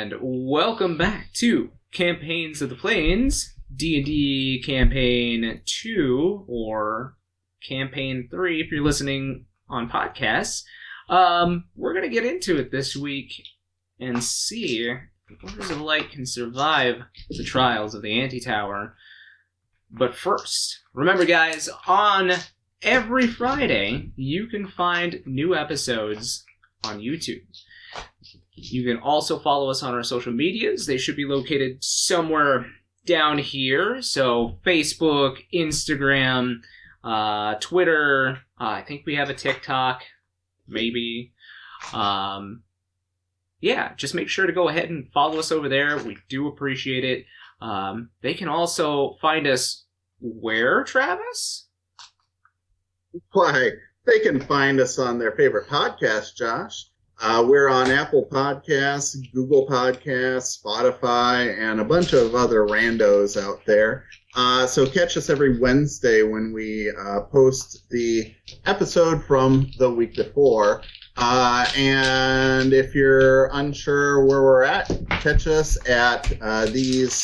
And welcome back to Campaigns of the Plains, D&D Campaign 2, or Campaign 3 if you're listening on podcasts. We're going to get into it this week and see if Orders of Light can survive the trials of the Anti-Tower. But first, remember guys, on every Friday, you can find new episodes on YouTube. You can also follow us on our social medias. They should be located somewhere down here. So Facebook, Instagram, Twitter. I think we have a TikTok, maybe. Yeah, just make sure to go ahead and follow us over there. We do appreciate it. They can also find us where, Travis? Why, they can find us on their favorite podcast, Josh. We're on Apple Podcasts, Google Podcasts, Spotify, and a bunch of other randos out there. So catch us every Wednesday when we post the episode from the week before. And if you're unsure where we're at, catch us at these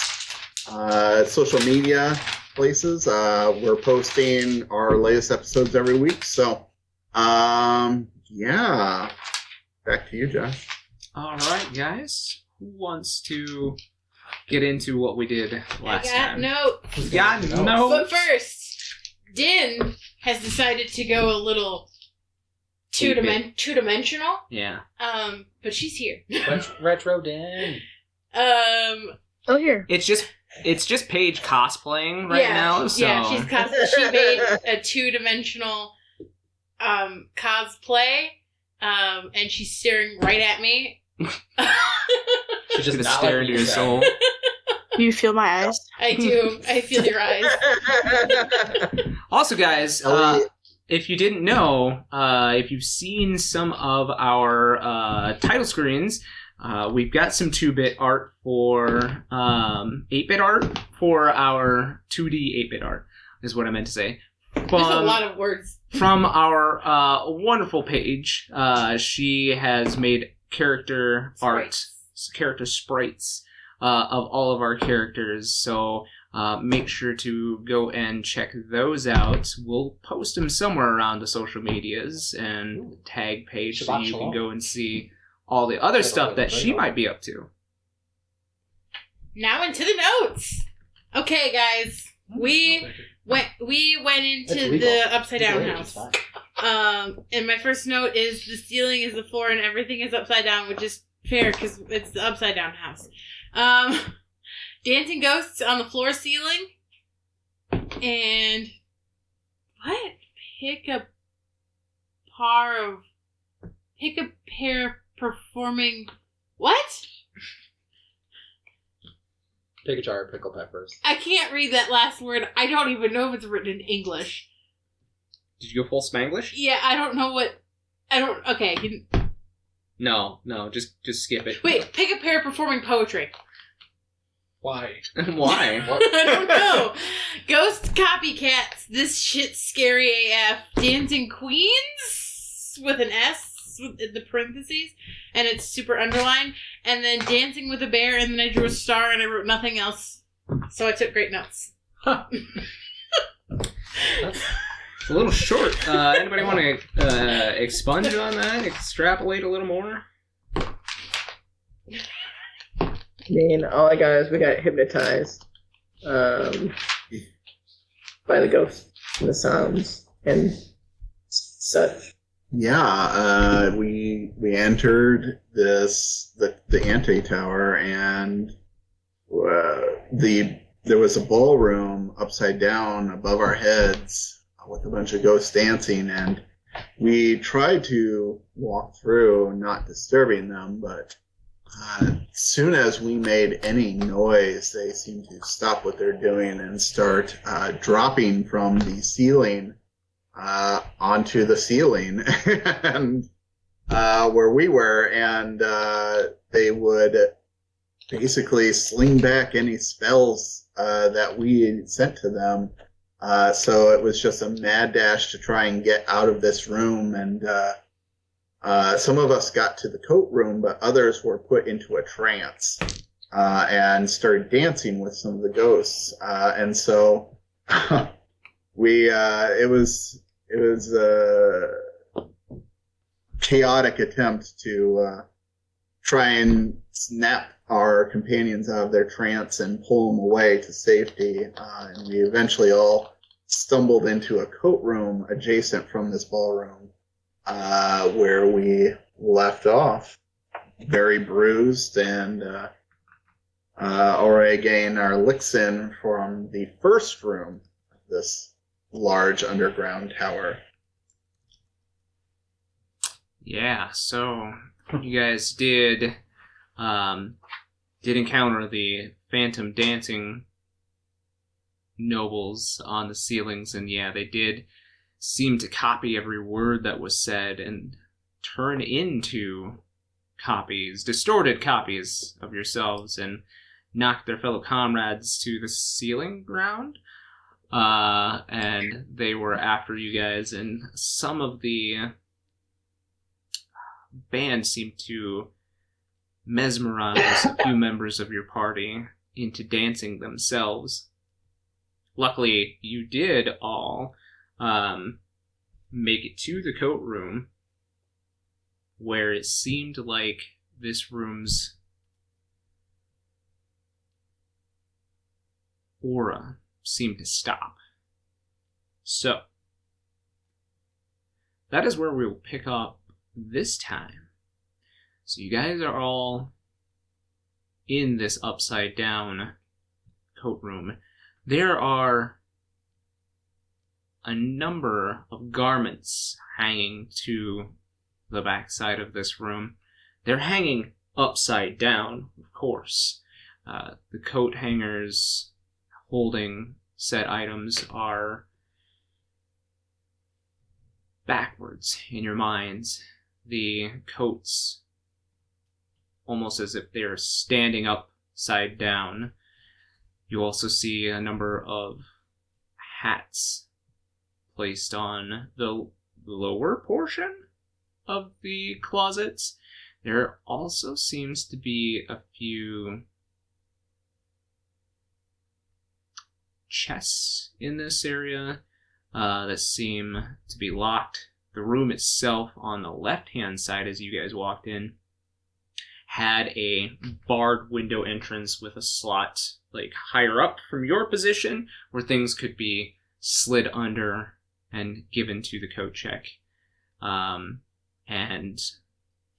social media places. We're posting our latest episodes every week. So, yeah. Back to you, Josh. All right, guys. Who wants to get into what we did last time? Got notes. But first, Din has decided to go a little two-dimensional. Yeah. But she's here. Retro Din. Here. It's just Paige cosplaying right now. So. Yeah, she made a two-dimensional cosplay. And she's staring right at me. She's just gonna stare into your soul. Do you feel my eyes? I do. I feel your eyes. Also, guys, if you didn't know, if you've seen some of our title screens, we've got some 2-bit art for 8-bit art for our 2D 8-bit art, is what I meant to say. There's a lot of words. From our wonderful Paige, she has made character sprites of all of our characters. So make sure to go and check those out. We'll post them somewhere around the social medias and tag Paige so you can go and see all the other stuff that she might be up to. Now into the notes. Okay, guys. We went into the upside down house. And my first note is the ceiling is the floor and everything is upside down, which is fair because it's the upside down house. Dancing ghosts on the floor ceiling. And what? Pick a pair performing what? Pick a jar of pickled peppers. I can't read that last word. I don't even know if it's written in English. Did you go full Spanglish? Yeah, I don't know what... Okay. No, just skip it. Wait, pick a pair performing poetry. Why? Why? I don't know. Ghost copycats. This shit's scary AF. Dancing queens with an S with the parentheses, and it's super underlined. And then dancing with a bear, and then I drew a star, and I wrote nothing else. So I took great notes. That's a little short. Anybody want to expunge on that? Extrapolate a little more? I mean, all I got is we got hypnotized by the ghosts and the sounds and such. Yeah, we entered the anti-tower, and there was a ballroom upside down above our heads with a bunch of ghosts dancing, and we tried to walk through, not disturbing them, but as soon as we made any noise, they seemed to stop what they're doing and start dropping from the ceiling onto the ceiling and where we were, and they would basically sling back any spells that we had sent to them. So it was just a mad dash to try and get out of this room, and some of us got to the coat room, but others were put into a trance and started dancing with some of the ghosts. And so it was a chaotic attempt to try and snap our companions out of their trance and pull them away to safety. And we eventually all stumbled into a coat room adjacent from this ballroom, where we left off, very bruised, and already gained our licks in from the first room of this large underground tower. Yeah, so you guys did encounter the phantom dancing nobles on the ceilings, and yeah, they did seem to copy every word that was said and turn into copies, distorted copies of yourselves, and knock their fellow comrades to the ceiling ground. And they were after you guys, and some of the band seemed to mesmerize a few members of your party into dancing themselves. Luckily, you did all make it to the coat room, where it seemed like this room's aura seemed to stop. So, that is where we will pick up this time. So you guys are all in this upside down coat room. There are a number of garments hanging to the back side of this room. They're hanging upside down, of course. The coat hangers holding said items are backwards in your minds. The coats, almost as if they're standing upside down. You also see a number of hats placed on the lower portion of the closets. There also seems to be a few chests in this area that seem to be locked. The room itself on the left-hand side, as you guys walked in, had a barred window entrance with a slot like higher up from your position where things could be slid under and given to the coat check. And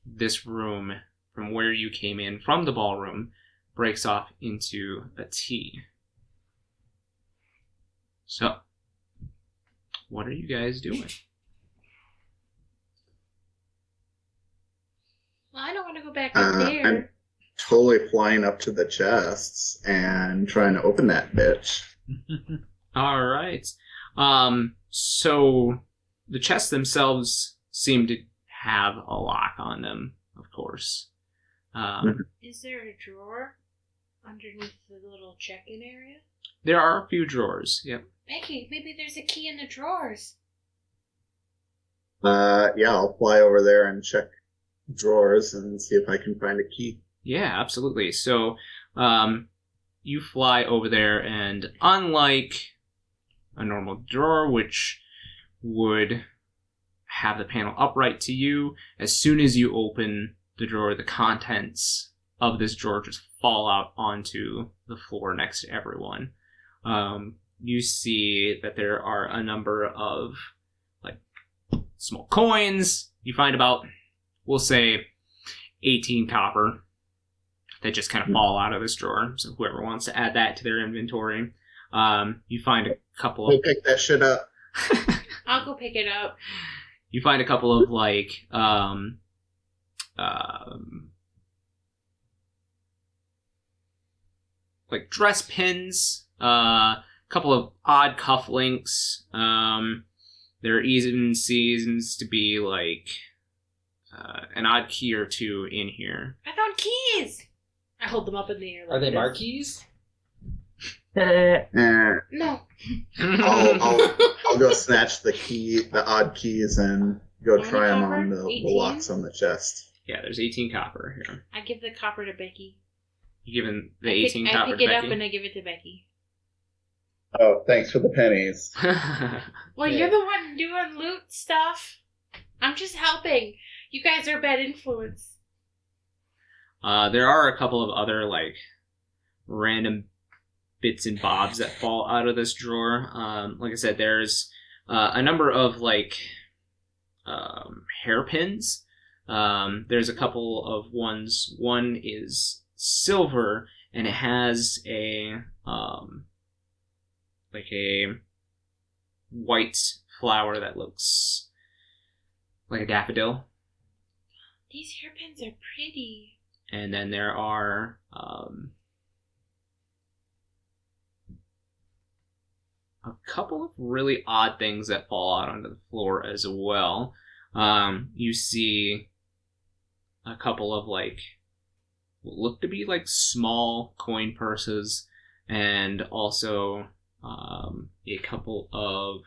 this room, from where you came in from the ballroom, breaks off into a T. So, what are you guys doing? Well, I don't want to go back up there. I'm totally flying up to the chests and trying to open that bitch. All right. So the chests themselves seem to have a lock on them, of course. Is there a drawer underneath the little check-in area? There are a few drawers, yep. Becky, maybe there's a key in the drawers. Yeah, I'll fly over there and check drawers and see if I can find a key. Yeah, absolutely. So you fly over there, and unlike a normal drawer, which would have the panel upright to you, as soon as you open the drawer, the contents of this drawer just fall out onto the floor next to everyone. You see that there are a number of like small coins. You find about, we'll say, 18 copper that just kind of fall out of this drawer. So whoever wants to add that to their inventory. You find a couple of... Go pick that shit up. I'll go pick it up. You find a couple of like dress pins, a couple of odd cufflinks. There even seems to be like an odd key or two in here. I found keys! I hold them up in the air. Like Are they this. Marquies? No. I'll go snatch the odd keys and Go How many try them copper? on the 18? locks on the chest. Yeah, there's 18 copper here. I give the copper to Becky. You giving the I 18 pick, copper I pick to it Becky? up and I give it to Becky. Oh, thanks for the pennies. Well, Yeah. you're the one doing loot stuff. I'm just helping. You guys are a bad influence. There are a couple of other, like, random bits and bobs that fall out of this drawer. Like I said, there's a number of, like, hairpins. There's a couple of ones. One is silver, and it has a like a white flower that looks like a daffodil. These hairpins are pretty. And then there are a couple of really odd things that fall out onto the floor as well. You see a couple of, like, what look to be like small coin purses, and also a couple of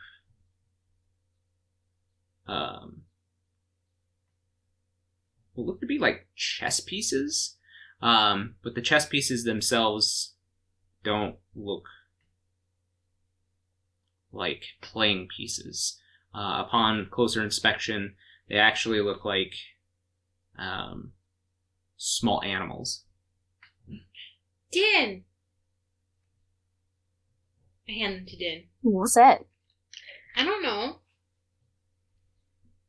what look to be like chess pieces, but the chess pieces themselves don't look like playing pieces. Upon closer inspection, they actually look like small animals. Din! I hand them to Din. What's that? I don't know.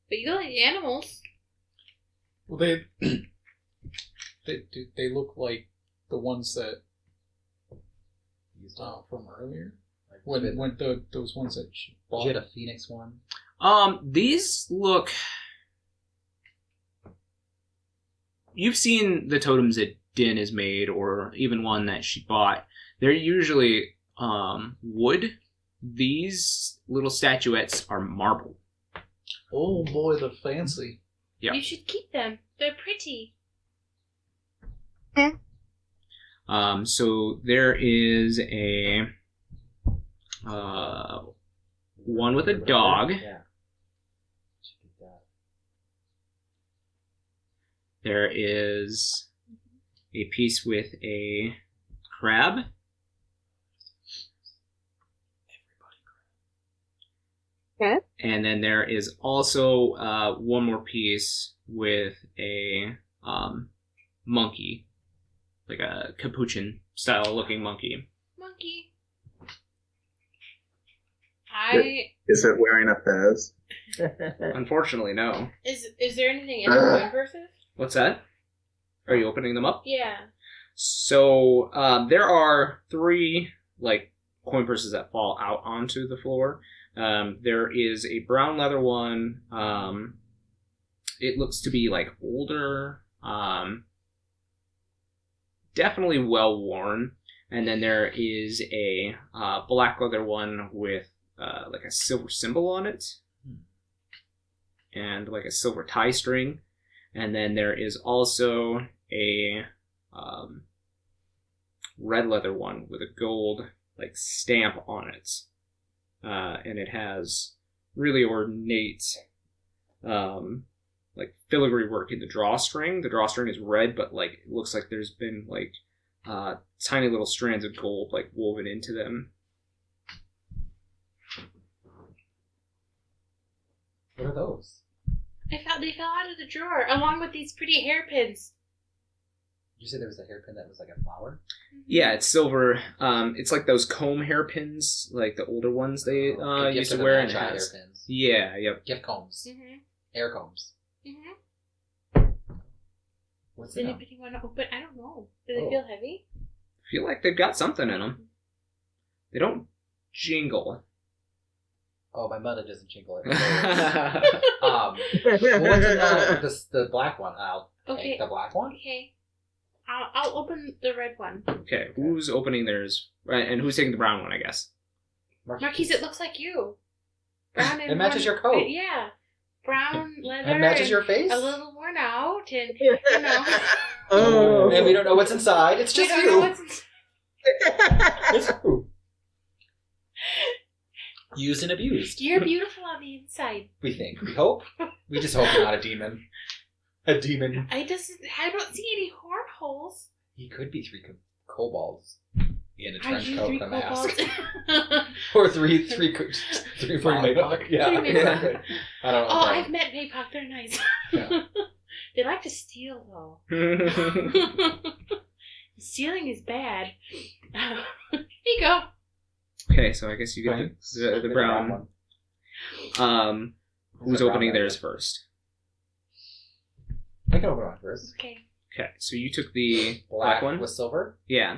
But you like animals. Well, they look like the ones that from earlier. Like, When those ones that she bought. you had a phoenix one. These look. You've seen the totems that Din has made, or even one that she bought. They're usually wood. These little statuettes are marble. Oh boy, the fancy. Yeah. You should keep them. They're pretty. So there is a one with a dog. Yeah. Should get that. There is a piece with a crab. Okay. And then there is also one more piece with a monkey, like a capuchin style looking monkey. Monkey. Is it wearing a fez? Unfortunately, no. Is there anything in the coin purses? What's that? Are you opening them up? Yeah. So there are 3 like coin purses that fall out onto the floor. There is a brown leather one. It looks to be like older, definitely well worn. And then there is a black leather one with like a silver symbol on it, and like a silver tie string. And then there is also a red leather one with a gold like stamp on it. And it has really ornate like filigree work in the drawstring. The drawstring is red, but like it looks like there's been like tiny little strands of gold like woven into them. What are those? They fell out of the drawer along with these pretty hairpins. Did you say there was a hairpin that was like a flower? Yeah, it's silver. It's like those comb hairpins, like the older ones they Gift used of to the wear. And it Magi has- hairpins. Yeah, yep. Gift combs. Mm-hmm. Air combs. Mm-hmm. What's Does it? anybody want to open? I don't know. Do they Oh. feel heavy? Feel like they've got something in them. They don't jingle. Oh, my mother doesn't jingle it. Okay. Well, what's in the black one? I'll Okay. take the black one. Okay. I'll open the red one. Okay, who's opening theirs? Right, and who's taking the brown one, I guess? Marquise, it looks like you. Brown and It matches worn- your coat. Yeah. Brown leather. It matches and your face. A little worn out, and you know. Oh. And we don't know what's inside. It's we just don't you. know what's. It's you. Used and abused. You're beautiful on the inside. We think. We hope. We just hope you're not a demon. A demon. I don't see any horn holes. He could be 3 kobolds in a Are trench you coat 3 and a mask. kobolds? Or three Maypok. Yeah, Three Maypok. exactly. I don't know. Oh, I've met Maypok. They're nice. Yeah. They like to steal, though. Stealing is bad. Here you go. Okay, so I guess you get Thanks. the brown one. Who's opening theirs first? I can open one first. Okay. Okay, so you took the Black one? with silver. Yeah.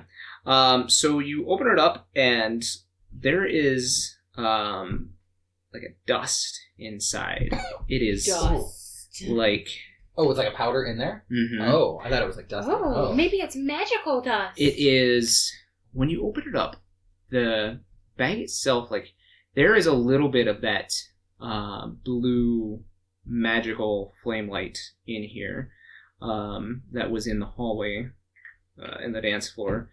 So you open it up, and there is like a dust inside. It is Dust. like Oh, it's like a powder in there? mhm. Oh, I thought it was like dust. Oh, maybe it's magical dust. It is when you open it up, the bag itself, like there is a little bit of that blue magical flame light in here that was in the hallway in the dance floor.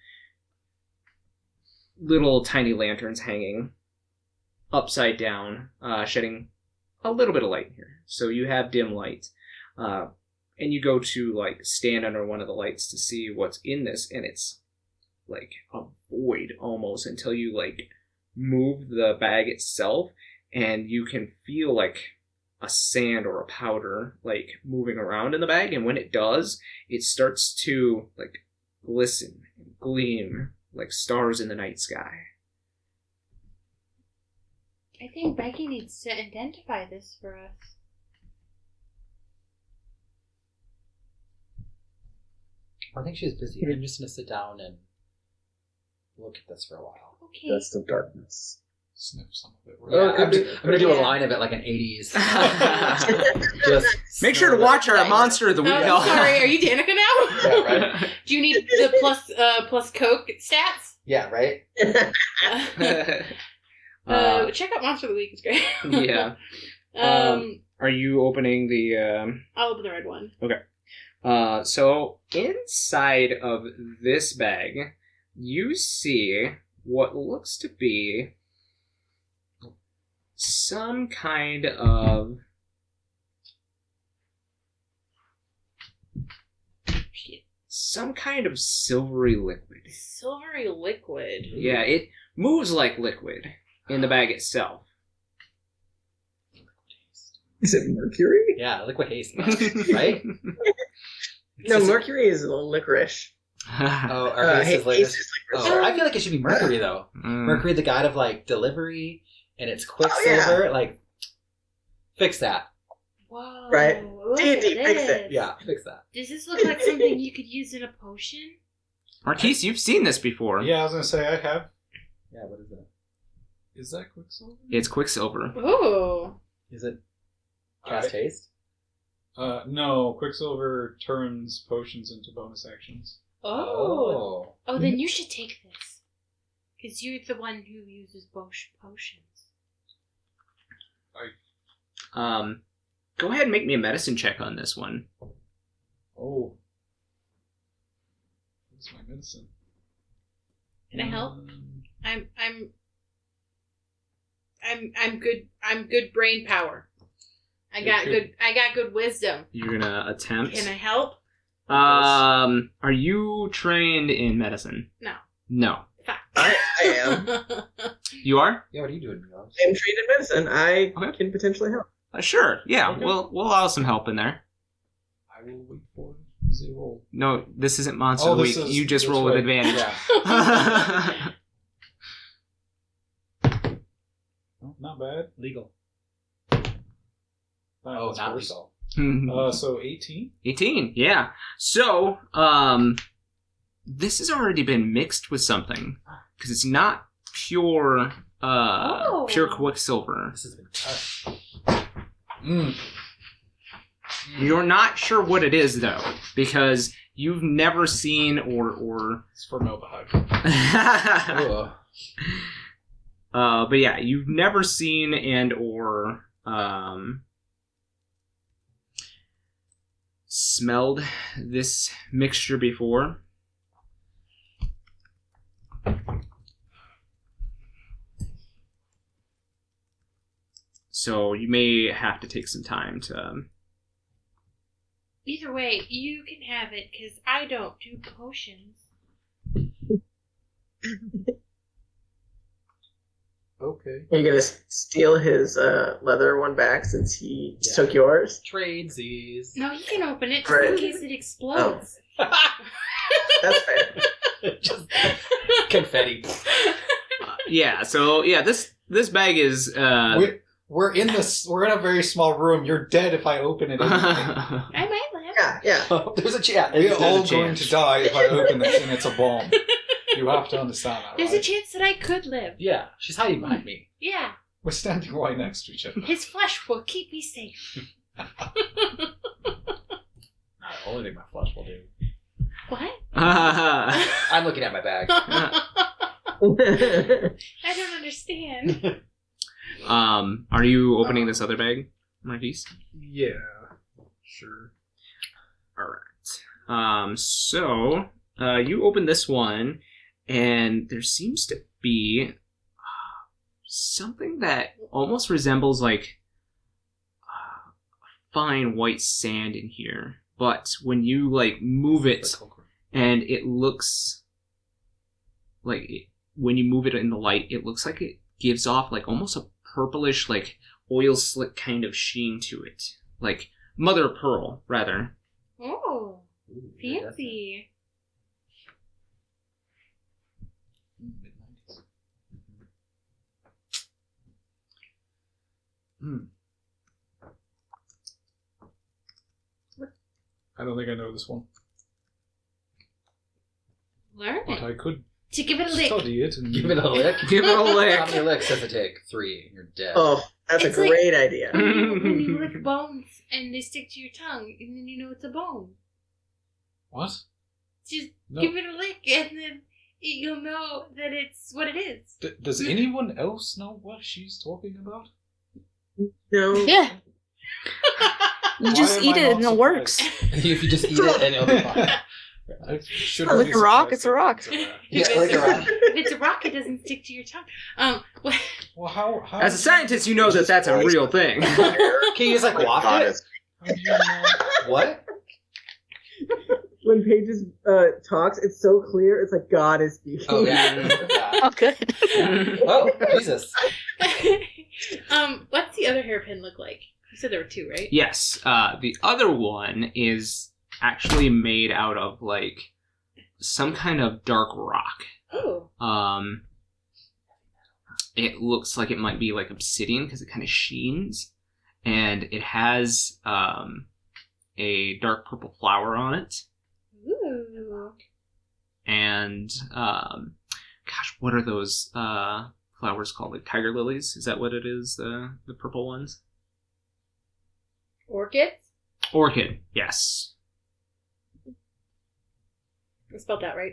Little tiny lanterns hanging upside down, shedding a little bit of light here. So you have dim light. And you go to like stand under one of the lights to see what's in this, and it's like a void almost until you like move the bag itself, and you can feel like a sand or a powder like moving around in the bag, and when it does, it starts to like glisten and gleam like stars in the night sky. I think Becky needs to identify this for us. I think she's busy. I'm just going to sit down and look at this for a while. Okay. Dust of darkness. Sniff some of it. Yeah, Okay. I'm going to do a line of it like an 80s. Just Make sure to watch our Monster of the Week. Oh, sorry, are you Danica now? Yeah, right. Do you need the plus Coke stats? Yeah, right? Check out Monster of the Week. It's great. Yeah. Are you opening the? I'll open the red one. So inside of this bag, you see what looks to be some kind of silvery liquid. Silvery liquid. Yeah, it moves like liquid in the bag itself. Is it mercury? Yeah, liquid haste, right? No, mercury is a little licorice. Oh, our haste is like haste is licorice. Oh, I feel like it should be mercury, though. Mercury, the god of, like, delivery, and it's quicksilver. Like, fix that. Whoa. Right. Look D&D, at fix this. it. Yeah, fix that. Does this look like something you could use in a potion? Marquies, you've seen this before. Yeah, I was gonna say I have. Yeah, what is it? Is that Quicksilver? It's Quicksilver. Ooh. Is it cast haste? No, Quicksilver turns potions into bonus actions. Oh. Oh, then you should take this. Because you're the one who uses potions. Go ahead and make me a medicine check on this one. Oh. What's my medicine? Can I help? I'm good. I'm good brain power. I got good wisdom. You're gonna attempt. Can I help? Are you trained in medicine? No. No. Fuck. I am. You are? Yeah, what are you doing, Milos? I'm trained in medicine. I Okay. can potentially help. Sure. Yeah. Okay. We'll allow some help in there. I will wait for the roll. No, this isn't Monster of the Week. You just roll with advantage. Yeah. Oh, not bad. Legal. Oh, not worse. legal. So 18? 18. Yeah. So, this has already been mixed with something because it's not pure, pure Quicksilver. This has been tough. You're not sure what it is though, because you've never seen or It's formaldehyde. but yeah, you've never seen and or smelled this mixture before. So you may have to take some time to... Either way, you can have it, because I don't do potions. Okay. Are you gonna steal his leather one back since he took yours? Tradesies. No, you can open it just Right. in case it explodes. That's fair. Just confetti. This bag is... We're in a very small room. You're dead if I open it. I might live. Yeah. There's a chance. We're There's a all going chance. to die if I open this and it's a bomb. You have to understand that, There's right? a chance that I could live. Yeah, she's hiding behind me. Yeah. We're standing right next to each other. His flesh will keep me safe. Only thing my flesh will do. What? I'm looking at my bag. I don't understand. Are you opening this other bag, Marquies? Yeah. Sure. Alright. So, you open this one, and there seems to be something that almost resembles, like, fine white sand in here. But when you, like, move it, and it looks like, when you move it in the light, it looks like it gives off, like, almost a purplish, like, oil slick kind of sheen to it. Like, mother of pearl, rather. Oh, fancy. I don't think I know this one. Learn But it. I could To give it a lick. study it and Give it a lick. Give it a lick. How many licks does it take? 3. You're dead. Oh, that's It's a like- great idea. When you lick bones and they stick to your tongue, and then you know it's a bone. What? Just No. give it a lick, and then you'll know that it's what it is. Does anyone else know what she's talking about? No. Yeah. You Why just am eat I it not and it works. if you just eat it, and it'll be fine. I should Like a rock, it's a rock. Yeah, like a rock. If it's a rock, it doesn't stick to your tongue. Well, Well, how As a scientist, you know that that's a real thing. Can you just like My waft God, it? it's- how do you know? What? When Paige talks, it's so clear. It's like God is speaking. Oh yeah. Yeah. Oh, good. Oh Jesus. what's the other hairpin look like? You said there were 2, right? Yes, the other one is actually made out of, like, some kind of dark rock. Oh. It looks like it might be, like, obsidian because it kind of sheens. And it has a dark purple flower on it. Ooh. And, gosh, what are those flowers called? Like tiger lilies? Is that what it is? The purple ones? Orchids? Orchid, yes. I spelled that right.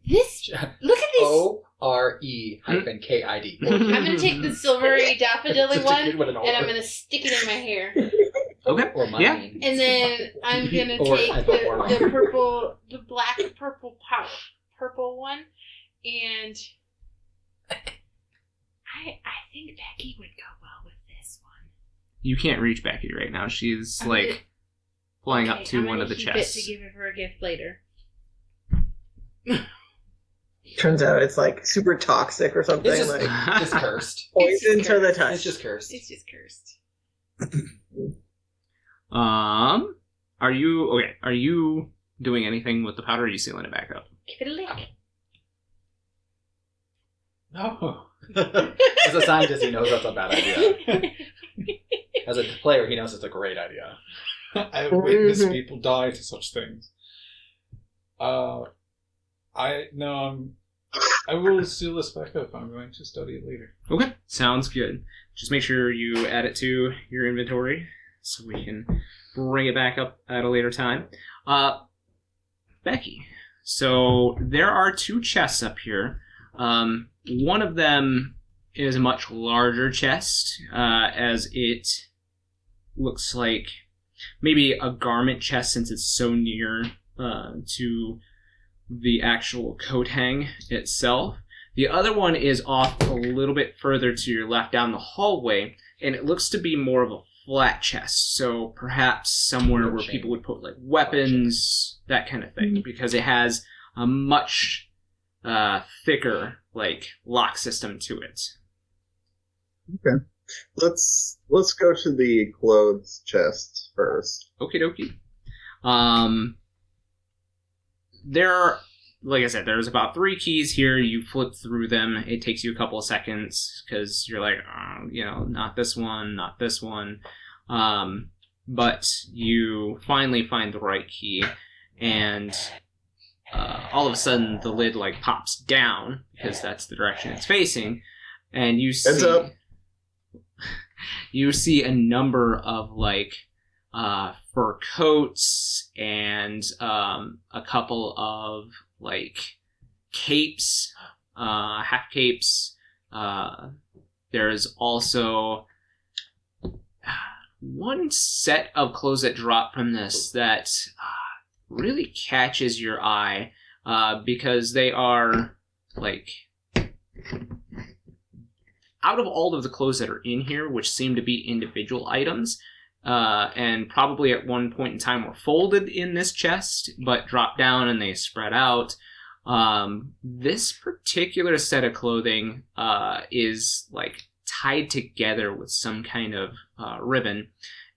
This. Look at this. ORE-KID. I'm gonna take the silvery daffodilly Just a one, kid with an and I'm R. gonna stick it in my hair. Okay. Or mine. Yeah. And then I'm gonna Or take I thought more. the purple, the black purple one, and I think Becky would go well with this one. You can't reach Becky right now. She's, I'm like, gonna- flying Okay, up to I'm one gonna of the keep chests. it to give her a gift later. Turns out it's like super toxic or something. It's just, like just cursed. poison It's to the cursed. touch. It's just cursed. It's just cursed. Are you doing anything with the powder, or are you sealing it back up? Give it a lick. No. As a scientist, he knows that's a bad idea. As a player, he knows it's a great idea. I've witnessed people die to such things. I will seal this back up. I'm going to study it later. Okay, sounds good. Just make sure you add it to your inventory so we can bring it back up at a later time. Becky, so there are 2 chests up here. One of them is a much larger chest, as it looks like maybe a garment chest since it's so near to the actual coat hang itself. The other one is off a little bit further to your left down the hallway, and it looks to be more of a flat chest, so perhaps somewhere where people would put like weapons, that kind of thing, because it has a much thicker like lock system to it. Okay. Let's go to the clothes chest first. Okie dokie. There are, like I said, there's about 3 keys here. You flip through them. It takes you a couple of seconds because you're like, not this one, not this one. But you finally find the right key, and all of a sudden the lid like pops down because that's the direction it's facing, and you see. Heads up. You see a number of like fur coats and a couple of like capes, half capes. There's also one set of clothes that drop from this that really catches your eye because they are like, out of all of the clothes that are in here, which seem to be individual items, and probably at one point in time were folded in this chest, but dropped down and they spread out. This particular set of clothing is like tied together with some kind of ribbon,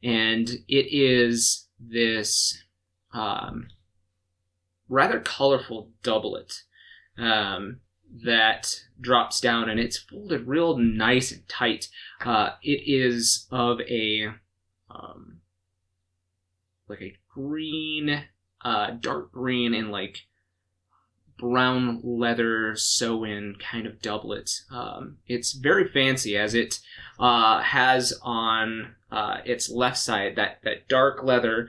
and it is this rather colorful doublet that drops down, and it's folded real nice and tight. It is of a like a green, dark green, and like brown leather sew-in kind of doublet. It's very fancy, as it has on its left side that dark leather,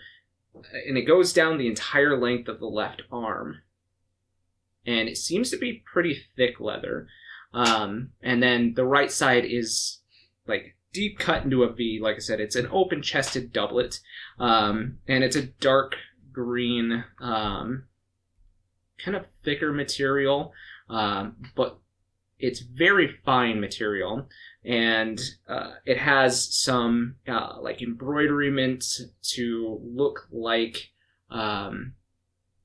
and it goes down the entire length of the left arm. And it seems to be pretty thick leather. And then the right side is like deep cut into a V. Like I said, it's an open-chested doublet. And it's a dark green, kind of thicker material. But it's very fine material. And it has some like embroideryment to look like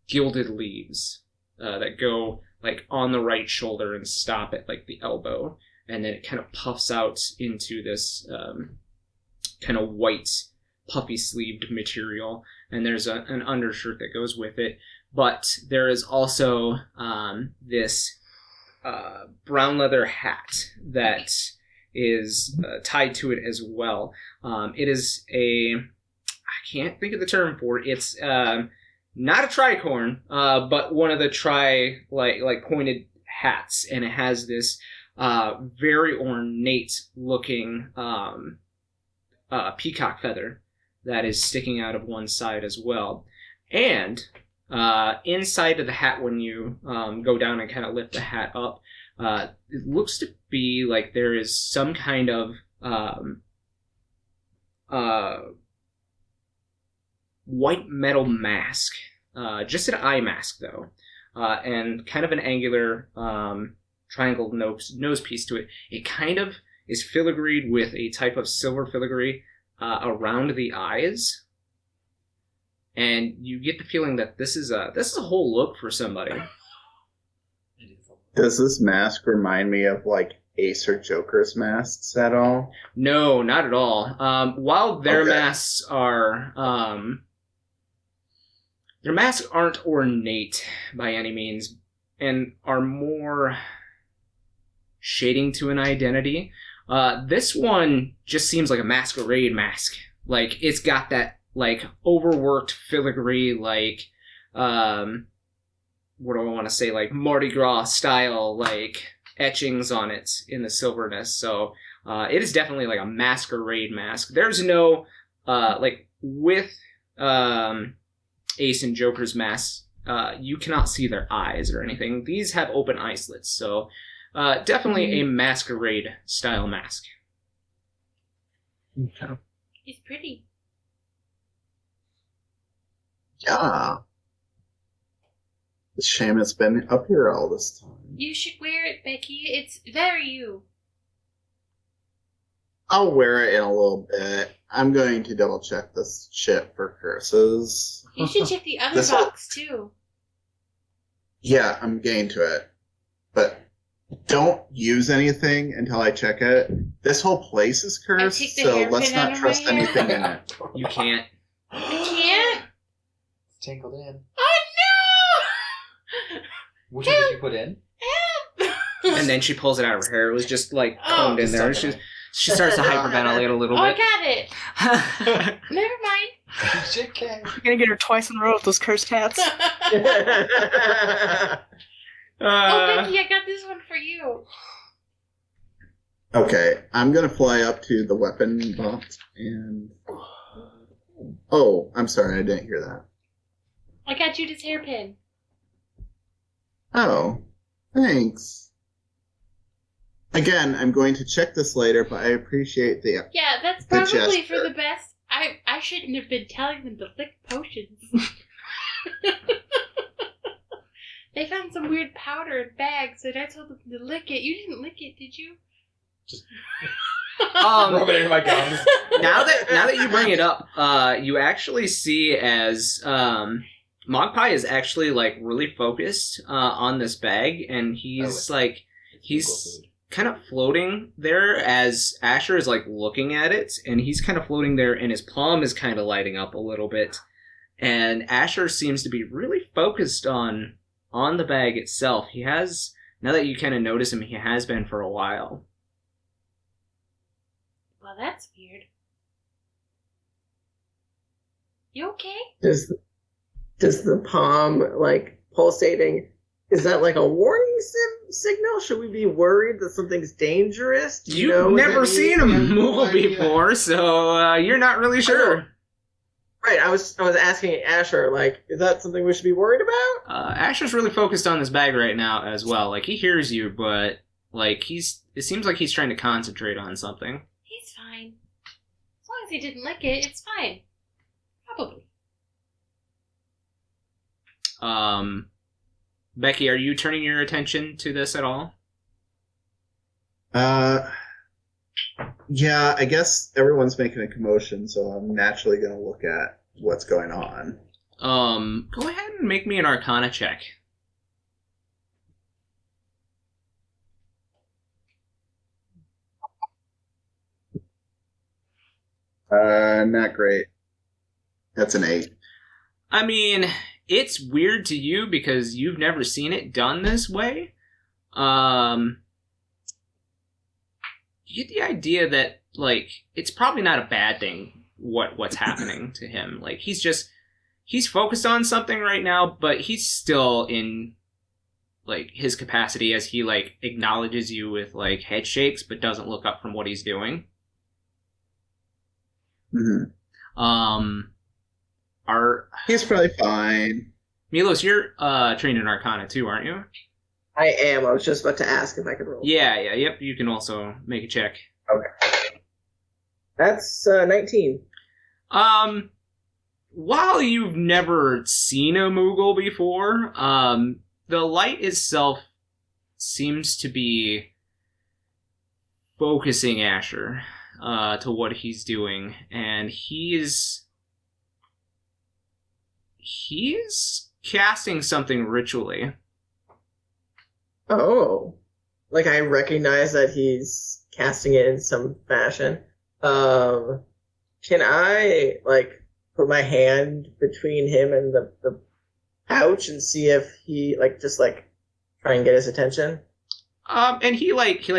gilded leaves. That go like on the right shoulder and stop at like the elbow, and then it kind of puffs out into this kind of white puffy sleeved material, and there's an undershirt that goes with it. But there is also this brown leather hat that is tied to it as well. It is I can't think of the term for it. It's not a tricorn, but one of the like pointed hats, and it has this very ornate looking peacock feather that is sticking out of one side as well. And inside of the hat, when you go down and kind of lift the hat up, it looks to be like there is some kind of white metal mask, just an eye mask though, and kind of an angular triangle nose piece to it. It kind of is filigreed with a type of silver filigree around the eyes, and you get the feeling that this is a whole look for somebody. Does this mask remind me of like Ace or Joker's masks at all? No, not at all. While their masks are their masks aren't ornate by any means, and are more shading to an identity. This one just seems like a masquerade mask. Like, it's got that like overworked filigree, like what do I want to say, like Mardi Gras style, like etchings on it in the silverness. So it is definitely like a masquerade mask. There's no like with Ace and Joker's masks, you cannot see their eyes or anything. These have open eye slits, so definitely a masquerade style mask. Okay. It's pretty. Yeah. It's a shame it's been up here all this time. You should wear it, Becky. It's very you. I'll wear it in a little bit. I'm going to double check this shit for curses. You should check the other This one- box too. Yeah, I'm getting to it. But don't use anything until I check it. This whole place is cursed, take the so hairpin let's out not of trust my hair. anything in it. You can't. I can't. It's tangled in. Oh Which one did you put in? no! And then she pulls it out of her hair. It was just like Oh. combed in there. Just She starts to hyperventilate a little Oh, I bit. got it. Never mind. JK. You're gonna get her twice in a row with those cursed hats. Oh, Becky, I got this one for you. Okay, I'm gonna fly up to the weapon box and... Oh, I'm sorry, I didn't hear that. I got you this hairpin. Oh, thanks. Again, I'm going to check this later, but I appreciate the... Yeah, that's The probably for gesture. the best. I shouldn't have been telling them to lick potions. They found some weird powder in bags, and I told them to lick it. You didn't lick it, did you? Rub it into my gums. Now that you bring it up, you actually see as Magpie is actually like really focused on this bag, and he's he's kind of floating there as Asher is like looking at it, and he's kind of floating there, and his palm is kind of lighting up a little bit, and Asher seems to be really focused on the bag itself. He has, now that you kind of notice him, he has been for a while. Well, that's weird. You okay? Does the palm, like, pulsating, is that like a warning signal? Should we be worried that something's dangerous? Do you know You've what never that seen means? him No move idea. before, so you're not really sure. Right, I was asking Asher, like, is that something we should be worried about? Asher's really focused on this bag right now as well. Like, he hears you, but like it seems like he's trying to concentrate on something. He's fine. As long as he didn't lick it, it's fine. Probably. Becky, are you turning your attention to this at all? Yeah, I guess everyone's making a commotion, so I'm naturally going to look at what's going on. Go ahead and make me an Arcana check. Not great. That's an 8. I mean, it's weird to you because you've never seen it done this way. You get the idea that, like, it's probably not a bad thing what's happening to him. Like, he's focused on something right now, but he's still in, like, his capacity as he, like, acknowledges you with, like, head shakes, but doesn't look up from what he's doing. Mm-hmm. He's probably fine. Milos, you're trained in Arcana too, aren't you? I am. I was just about to ask if I could roll. Yep. You can also make a check. Okay. That's 19. While you've never seen a Moogle before, the light itself seems to be focusing Asher to what he's doing, and he's casting something ritually. Oh. Like, I recognize that he's casting it in some fashion. Can I, like, put my hand between him and the pouch and see if he, like, just, like, try and get his attention? And he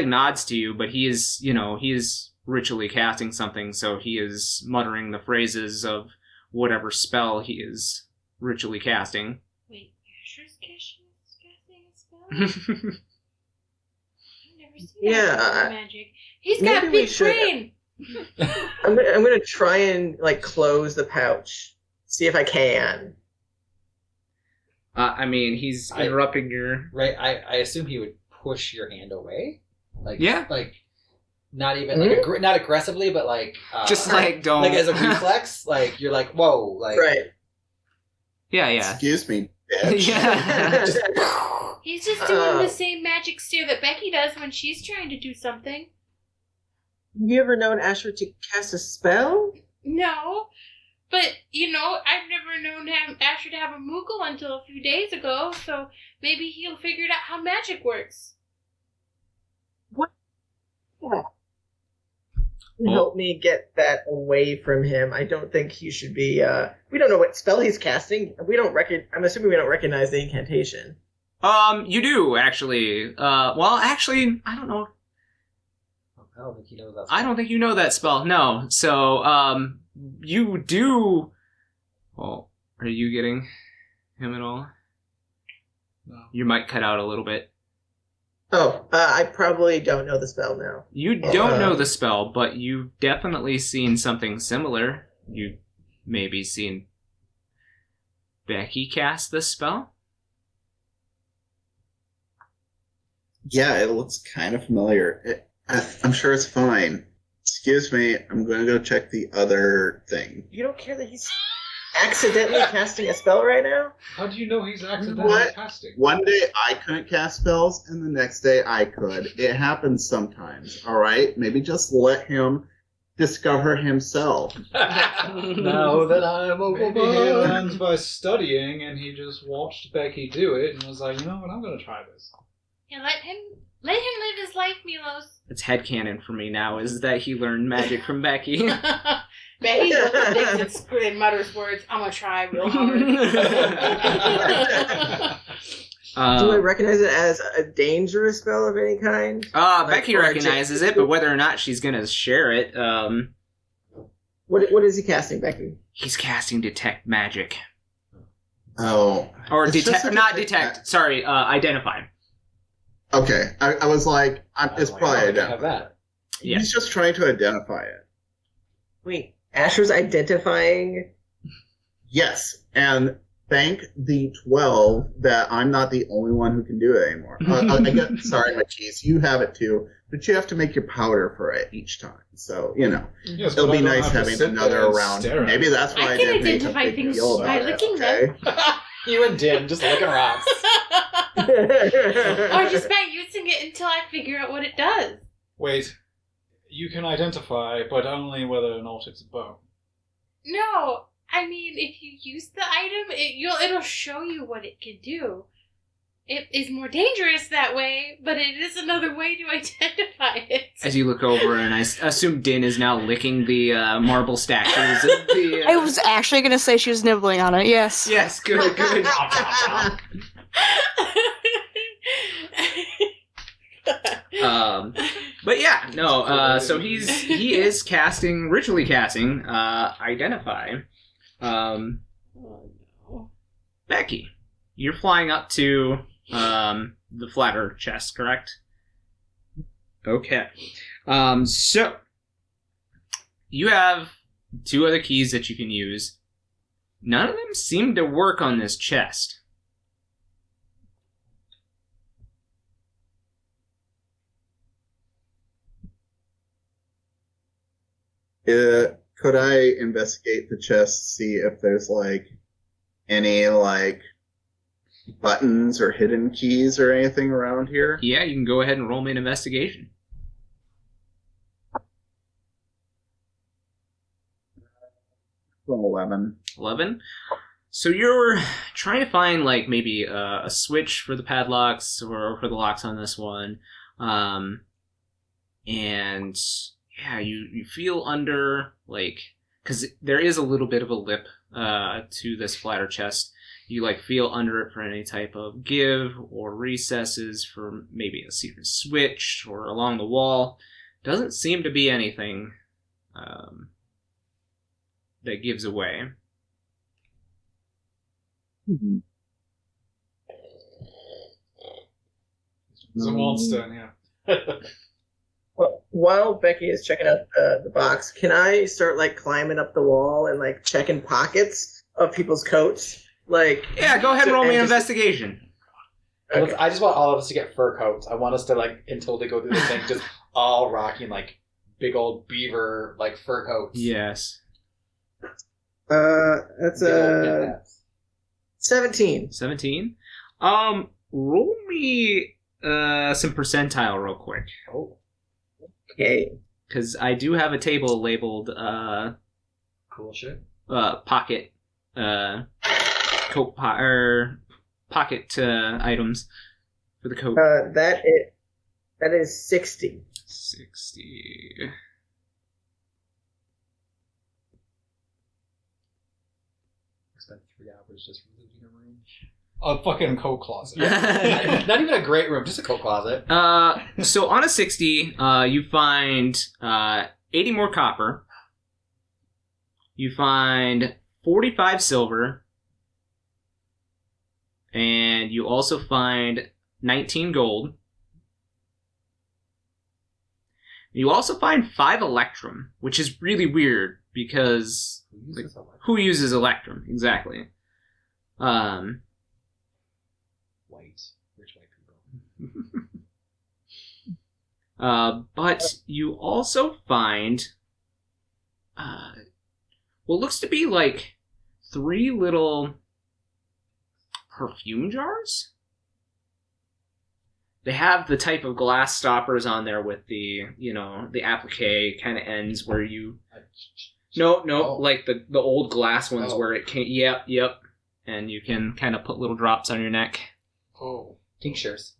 nods to you, but he is ritually casting something, so he is muttering the phrases of whatever spell he is ritually casting. Wait, Asher's casting a spell? I've never seen Yeah, that magic. He's maybe got we big should- brain. I'm gonna try and, like, close the pouch. See if I can. I mean, he's interrupting your... Right, I assume he would push your hand away. Like, Yeah. Like, not even, like, not aggressively, but like... Just, like, don't... Like, as a reflex, like, you're like, whoa, like... Right. Yeah. Excuse me, bitch. Yeah. He's just doing the same magic stare that Becky does when she's trying to do something. you ever known Asher to cast a spell? No, but, I've never known Asher to have a Moogle until a few days ago, so maybe he'll figure out how magic works. What? Yeah. Help me get that away from him. I don't think he should be, we don't know what spell he's casting. I'm assuming we don't recognize the incantation. You do, actually. Actually, I don't know. I don't think he knows that spell. I don't think you know that spell, no. So, you do... Well, are you getting him at all? No. You might cut out a little bit. Oh, I probably don't know the spell now. You don't know the spell, but you've definitely seen something similar. You've maybe seen Becky cast this spell? Yeah, it looks kind of familiar. I'm sure it's fine. Excuse me, I'm going to go check the other thing. You don't care that he's accidentally casting a spell right now? How do you know he's accidentally What? casting? One day I couldn't cast spells, and the next day I could. It happens sometimes, alright? Maybe just let him discover himself. Now that I'm a Maybe he woman. learns by studying, and he just watched Becky do it, and was like, you know what, I'm going to try this. Yeah, let him live his life, Milos. It's headcanon for me now, is that he learned magic from Becky. Becky looks at things and mutters words, I'm gonna try real hard. Do I recognize it as a dangerous spell of any kind? Becky recognizes it, but whether or not she's gonna share it, What is he casting, Becky? he's casting Detect Magic. Oh. Or It's just a Identify. Okay, I was like, it's Oh my probably God, we identify. have that. Yeah. He's just trying to identify it. Wait, Asher's identifying? Yes, and thank the 12 that I'm not the only one who can do it anymore. Sorry, Marquies, you have it too, but you have to make your powder for it each time. So, Yes, it'll but be I don't nice have to having sit another there and around. stare at Maybe it. that's why I I can didn't make a identify big things deal by about it, licking okay? You and Din just licking rocks. Or just by using it until I figure out what it does. Wait, you can identify, but only whether or not it's a bone. No, I mean, if you use the item, it'll show you what it can do. It is more dangerous that way, but it is another way to identify it. As you look over, and I assume Din is now licking the marble statues of the... I was actually gonna say she was nibbling on it, yes. Yes, good. But yeah, no, so he is ritually casting, Identify. Becky, you're flying up to the flatter chest, correct? Okay. So you have two other keys that you can use. None of them seem to work on this chest. Could I investigate the chest, see if there's any buttons or hidden keys or anything around here? Yeah, you can go ahead and roll me an investigation. 11. 11. So you're trying to find maybe a switch for the padlocks or for the locks on this one, and yeah, you feel under because there is a little bit of a lip to this flatter chest. You feel under it for any type of give or recesses for maybe a secret switch or along the wall. Doesn't seem to be anything that gives away. Mm-hmm. It's a monster, yeah. Well, while Becky is checking out the box, can I start climbing up the wall and checking pockets of people's coats? Yeah, go ahead and roll me an investigation. Okay. I just want all of us to get fur coats. I want us to until they go through the thing, just all rocking big old beaver fur coats. Yes. That's Big old a hats. 17. 17. Roll me some percentile real quick. Oh. Okay. because I do have a table labeled Cool shit. pocket coat pocket items for the coat. That is 60. 60. I spent 3 hours just removing a room. A fucking coat closet. Not even a great room, just a coat closet. So on a 60, you find 80 more copper. You find 45 silver. And you also find 19 gold. You also find 5 electrum, which is really weird because who uses electrum? Exactly. White. Rich white people. But you also find what looks to be like 3 little perfume jars. They have the type of glass stoppers on there with the, the applique kind of ends where you... No, like the old glass ones where it can... Yep. And you can kind of put little drops on your neck. Oh. Tinctures.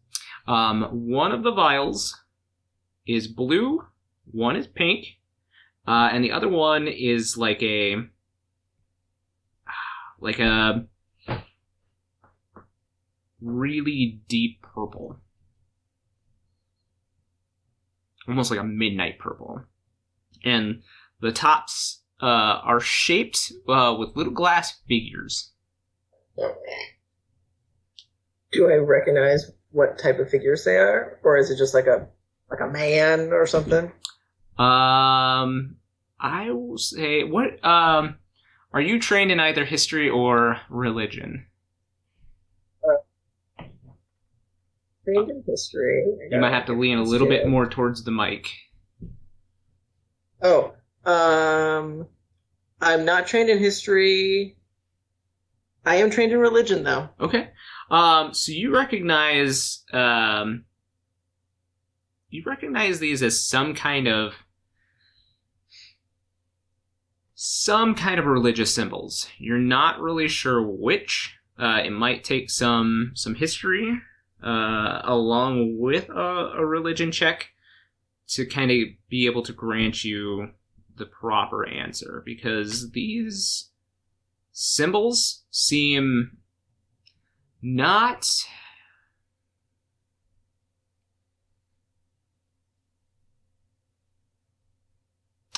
One of the vials is blue, one is pink, and the other one is like a really deep purple. Almost like a midnight purple. And the tops are shaped with little glass figures. Do I recognize what type of figures they are? Or is it just like a man or something? I will say, what, are you trained in either history or religion? Trained in history. You might have to lean a little bit more towards the mic. Oh, I'm not trained in history. I am trained in religion, though. Okay. So you recognize these as some kind of religious symbols. You're not really sure which. It might take some history along with a religion check to kind of be able to grant you the proper answer, because these symbols seem not...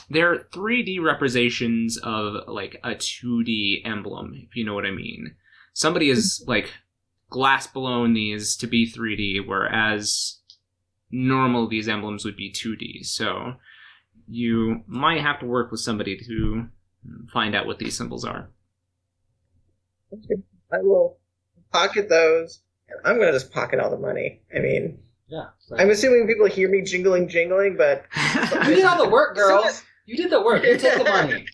They're 3D representations of like a 2D emblem, if you know what I mean. Somebody has like glass blown these to be 3D, whereas normal these emblems would be 2D. So you might have to work with somebody to find out what these symbols are. Okay. I will pocket those. I'm going to just pocket all the money. I mean, Yeah. I'm assuming people hear me jingling, but... You did all the work, girls. You did the work. You took the money.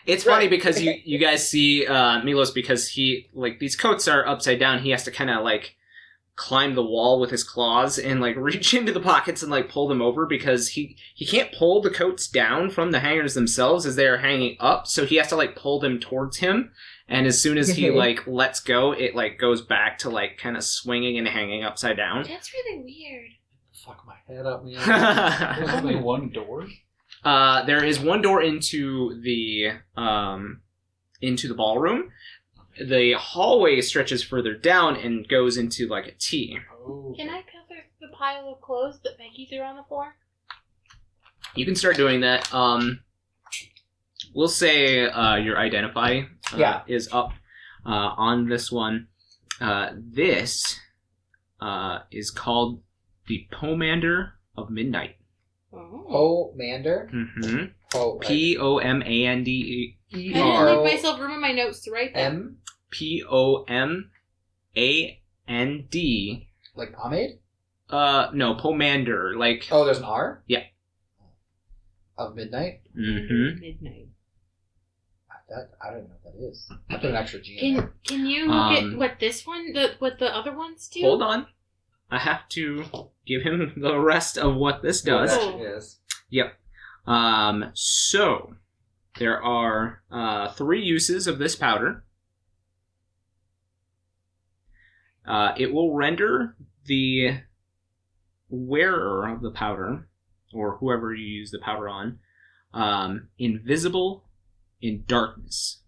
It's funny because you guys see Milos, because he, like, these coats are upside down. He has to kind of, like, climb the wall with his claws and, like, reach into the pockets and, like, pull them over, because he can't pull the coats down from the hangers themselves as they are hanging up. So he has to, like, pull them towards him. And as soon as he, like, lets go, it, like, goes back to, like, kind of swinging and hanging upside down. That's really weird. Fuck my head up, man. There's only one door? There is one door into the ballroom. The hallway stretches further down and goes into like a T. Oh. Can I cover the pile of clothes that Becky threw on the floor? You can start doing that. We'll say your identify is up on this one. This is called the Pomander of Midnight. Oh. Pomander? Mm-hmm. Pomande. I didn't leave myself room in my notes to write that. M? Pomand. Like pomade? No, Pomander. Like... Oh, there's an R? Yeah. Of midnight? Mm-hmm. Midnight. I don't know what that is. I put an extra G in there. Can you look at what this one, what the other ones do? Hold on. I have to give him the rest of what this does. Oh. Yes. Yep. So there are 3 uses of this powder. It will render the wearer of the powder, or whoever you use the powder on, invisible in darkness.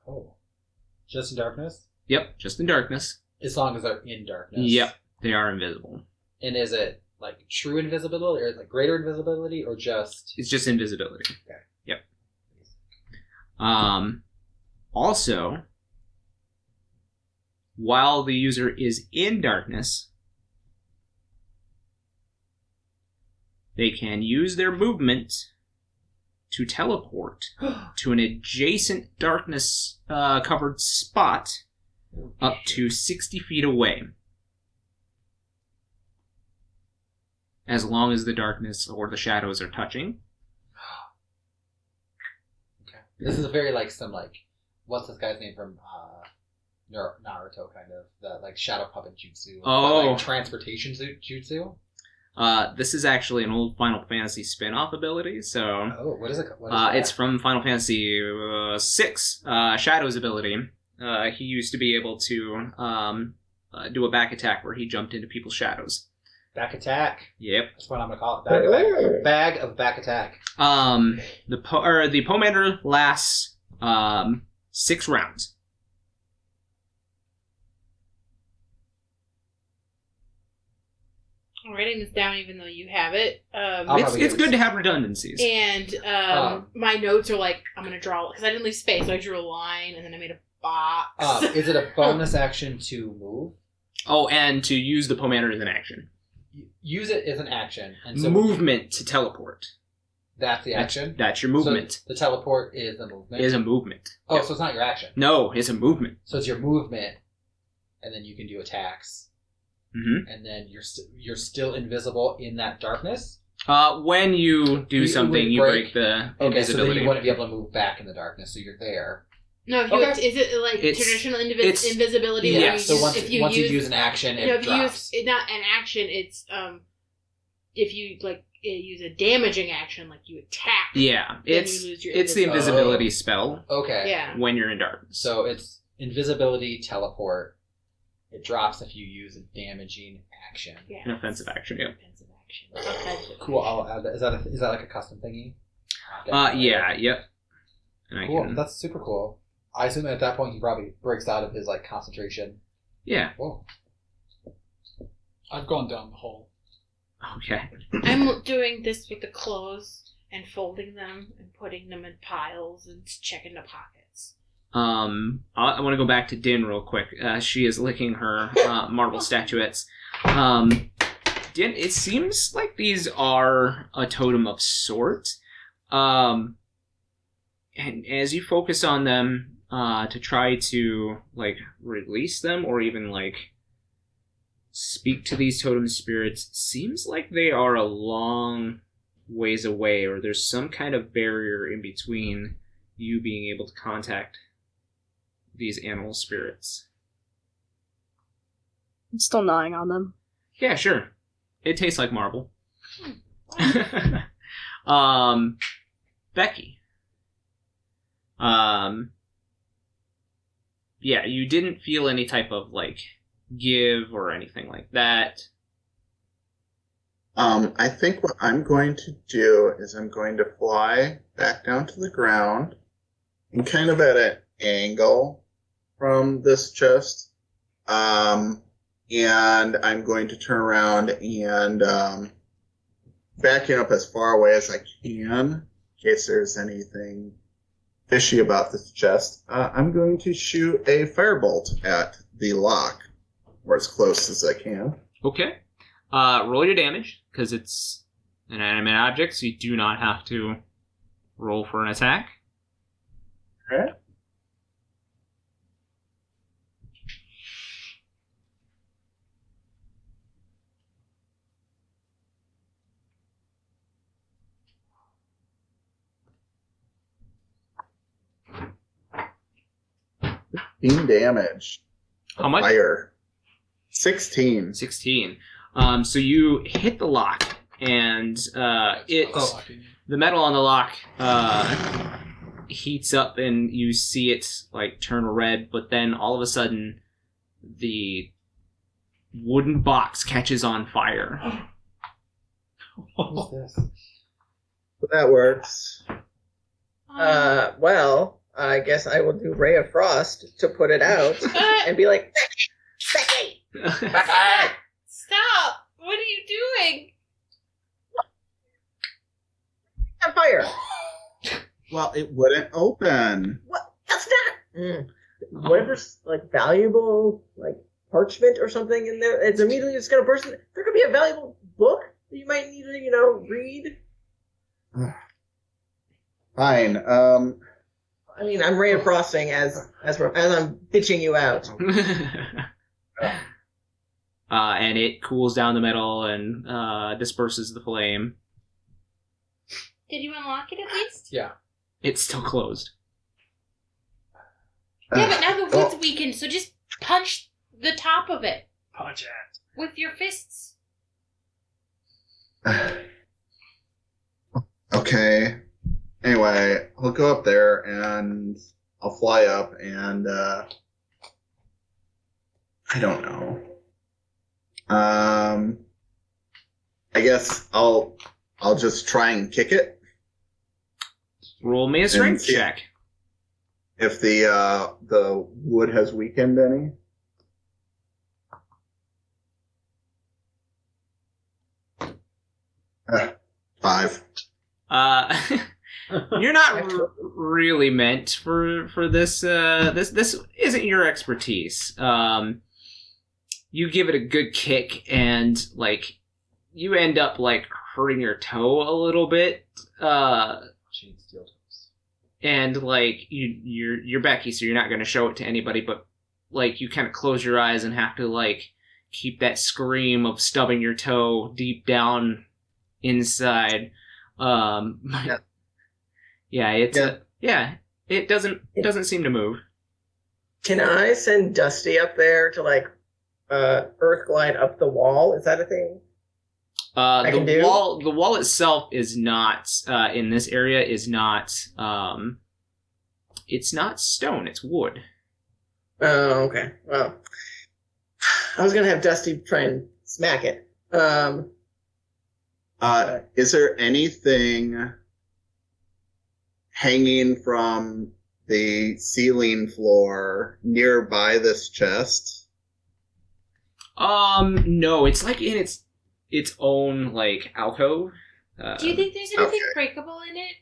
Oh. Just in darkness? Yep, just in darkness. As long as they're in darkness. Yep, they are invisible. And is it like true invisibility, or is it greater invisibility, or just... It's just invisibility. Okay. Yep. Also, while the user is in darkness, they can use their movement to teleport to an adjacent darkness covered spot up to 60 feet away. As long as the darkness or the shadows are touching. Okay. This is very like some like, what's this guy's name from Naruto, kind of, that like shadow puppet jutsu. Oh. Like transportation jutsu. This is actually an old Final Fantasy spin-off ability, so... Oh, what is it? What is that? It's from Final Fantasy VI, Shadow's ability. He used to be able to do a back attack where he jumped into people's shadows. Back attack. Yep. That's what I'm gonna call it. Bag of back attack. The Pomander lasts 6 rounds. I'm writing this down even though you have it. It's good to have redundancies. And my notes are like, I'm going to draw, because I didn't leave space, so I drew a line, and then I made a box. Is it a bonus action to move? Oh, and to use the Pomander as an action. Use it as an action. And so movement to teleport. That's the action? That's your movement. So the teleport is the movement? Is a movement. Oh, Yep. so it's not your action? No, it's a movement. So it's your movement, and then you can do attacks. Mm-hmm. And then you're still invisible in that darkness? When you do something, you break the invisibility. invisibility. So then you wouldn't be able to move back in the darkness, so you're there. No, if you is it like traditional invisibility? Yeah, so once you use an action, it drops. If you use not an action, it's if you like use a damaging action, like you attack. Yeah, it's you lose your the invisibility spell. Okay. Yeah. When you're in darkness. So it's invisibility, teleport. It drops if you use a damaging action. Yeah. An offensive action. Yeah. Offensive action. Offensive Cool. action. I'll add that. Is that like a custom thingy? Yeah. Yep. And Cool. That's super cool. I assume at that point he probably breaks out of his like concentration. Yeah. Whoa. I've gone down the hole. Okay. I'm doing this with the clothes and folding them and putting them in piles and checking the pockets. I want to go back to Din real quick. She is licking her marble statuettes. Din, it seems like these are a totem of sort. And as you focus on them to try to like release them or even like speak to these totem spirits, seems like they are a long ways away, or there's some kind of barrier in between you being able to contact these animal spirits. I'm still gnawing on them. Yeah, sure. It tastes like marble. Becky. Yeah, you didn't feel any type of like give or anything like that. I think what I'm going to do is I'm going to fly back down to the ground and kind of at an angle from this chest. And I'm going to turn around and backing up as far away as I can in case there's anything fishy about this chest. I'm going to shoot a firebolt at the lock or as close as I can. Okay. Roll your damage, because it's an animate object, so you do not have to roll for an attack. Okay. Damage. How much? Fire. 16. 16. So you hit the lock, and the metal on the lock heats up, and you see it like turn red. But then all of a sudden, the wooden box catches on fire. What is this? That works. Well, I guess I will do Ray of Frost to put it out and be like, Becky! Stop! What are you doing? On fire! Well, it wouldn't open. What? That's not. What if there's like valuable like parchment or something in there? It's immediately just gonna burst. There could be a valuable book that you might need to, read. Fine. I mean, I'm Ray of Frosting as I'm pitching you out. And it cools down the metal and disperses the flame. Did you unlock it at least? Yeah. It's still closed. Yeah, but now the wood's weakened, so just punch the top of it. Punch it. With your fists. Okay. Anyway, I'll go up there and I'll fly up and I don't know. I guess I'll just try and kick it. Roll me a strength see check. If the wood has weakened any. Five. You're not really meant for this. This isn't your expertise. You give it a good kick, and like you end up like hurting your toe a little bit. And like you're Becky, so you're not going to show it to anybody. But like you kind of close your eyes and have to like keep that scream of stubbing your toe deep down inside. It doesn't seem to move. Can I send Dusty up there to like earth glide up the wall? Is that a thing? The wall itself is not in this area is not it's not stone, it's wood. Oh, okay. Well, I was gonna have Dusty try and smack it. Is there anything hanging from the ceiling floor nearby this chest? No, it's like in its own like alcove. Do you think there's anything breakable in it?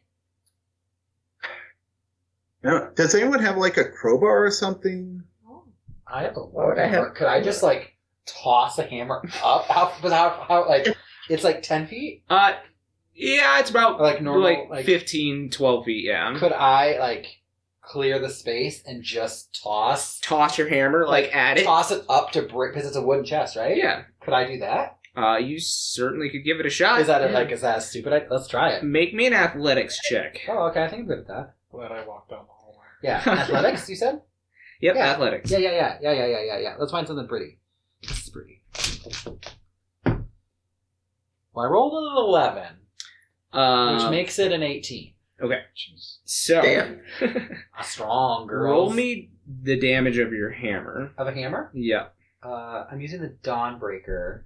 No. Does anyone have like a crowbar or something? Oh. I have a What I have- Could I just like toss a hammer up? How like it's like 10 feet? Yeah, it's about Like normal, like 15, 12 feet, yeah. Could I like clear the space and just toss Toss your hammer like at it. toss it up to break because it's a wooden chest, right? Yeah. Could I do that? You certainly could give it a shot. Is that is that a stupid idea? Let's try it. Make me an athletics check. Oh, okay. I think I'm good at that. Glad I walked down the hallway. Yeah, athletics. You said? Yep, Yeah. athletics. Yeah. Let's find something pretty. This is pretty. Well, I rolled an 11, which makes it an 18. Okay. So, Damn. A strong girl. roll me the damage of your hammer. Of a hammer? Yeah. I'm using the Dawnbreaker.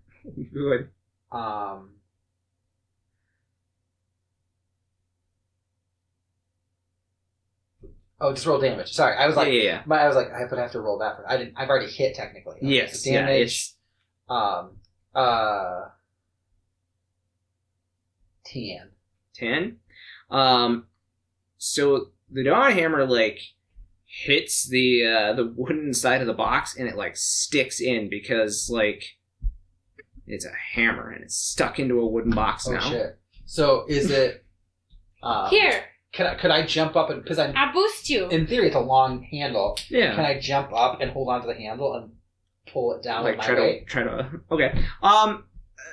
Good. Oh, just roll damage. Sorry, I was like, Yeah. I was like, I would have to roll that. I've already hit technically. Okay, Yes. so Yeah, damage. it's 10. 10. So the dawn hammer like hits the wooden side of the box, and it like sticks in because like it's a hammer and it's stuck into a wooden box Oh now. shit! So is it? Here, Could I jump up and because I'll boost you. in theory it's a long handle. Yeah. Can I jump up and hold onto the handle and pull it down Like with my weight? try to. Okay.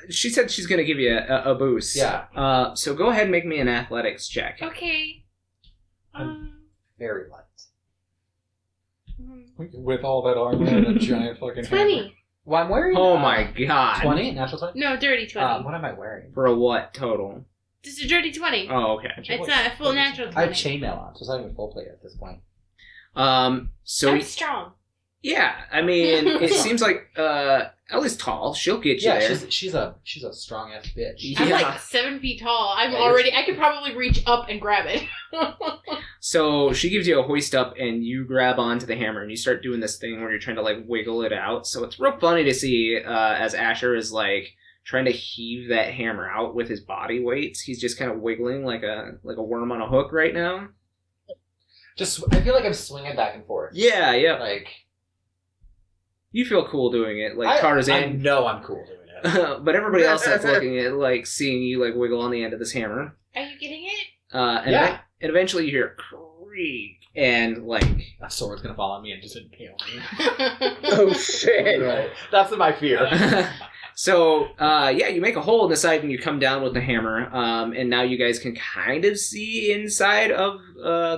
She said she's gonna give you a boost. Yeah. So go ahead and make me an athletics check. Okay. Very light. With all that armor and a giant fucking 20. hammer. Well, I'm wearing. Oh my god. 20? Natural 20? No, dirty 20. What am I wearing? For a what total? Just a dirty 20. Oh, okay. It's not a full natural 20. I have chainmail on, so it's not even full plate at this point. So I'm strong. yeah, I mean, it seems like Ellie's tall. She'll get you Yeah, there. she's a strong ass bitch. I'm Yeah. like 7 feet tall. Yeah, I could probably reach up and grab it. So she gives you a hoist up, and you grab onto the hammer, and you start doing this thing where you're trying to like wiggle it out. So it's real funny to see as Asher is like trying to heave that hammer out with his body weight. He's just kind of wiggling like a worm on a hook right now. I feel like I'm swinging back and forth. Yeah, yeah. Like You feel cool doing it, like I Tarzan. know I'm cool doing it. But everybody else that's looking at like seeing you like wiggle on the end of this hammer. Are you getting it? And eventually you hear a creak and like A sword's gonna fall on me and just impale me. Oh shit! Right. That's my fear. So, you make a hole in the side and you come down with the hammer, and now you guys can kind of see inside of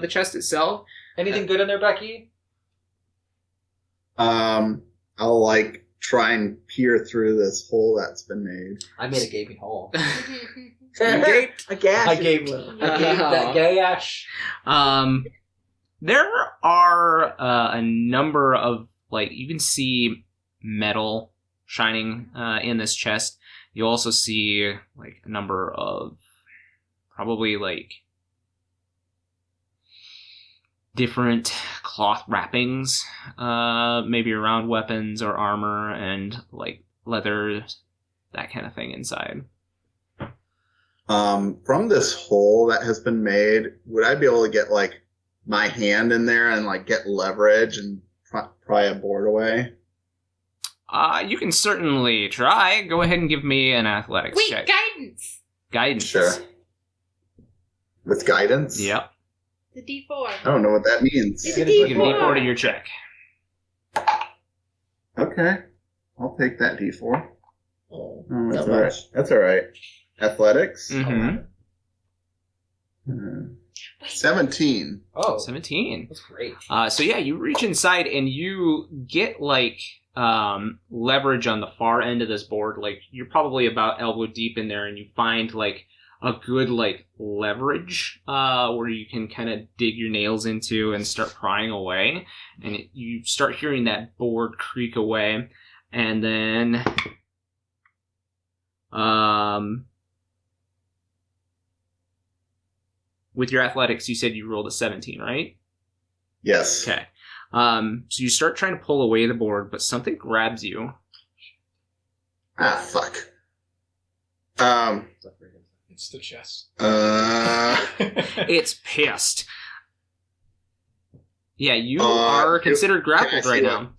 the chest itself. Anything good in there, Becky? I'll like try and peer through this hole that's been made. I made a gaping hole. You gaped? A gash. I gaped. I gaped that gash. There are a number of, like, you can see metal shining in this chest. You also see, like, a number of probably, like, different cloth wrappings, maybe around weapons or armor and, like, leather, that kind of thing inside. From this hole that has been made, would I be able to get like my hand in there and like get leverage and pry a board away? You can certainly try. Go ahead and give me an athletics Wait, check. guidance. Guidance. Sure. With guidance? Yep. The D4. I don't know what that means. It's a Give me D4. D4 to your check. Okay. I'll take that D4. Oh, Oh, that's not all right. much. That's all right. Athletics? Mm-hmm. 17. Oh, 17. that's great. You reach inside and you get like leverage on the far end of this board. Like you're probably about elbow deep in there, and you find like a good like leverage where you can kind of dig your nails into and start prying away, and you start hearing that board creak away, and then with your athletics, you said you rolled a 17, right? Yes. Okay. So you start trying to pull away the board, but something grabs you. Ah, fuck. It's the chest. It's pissed. Yeah, you Uh, are considered can I grappled see right what- now.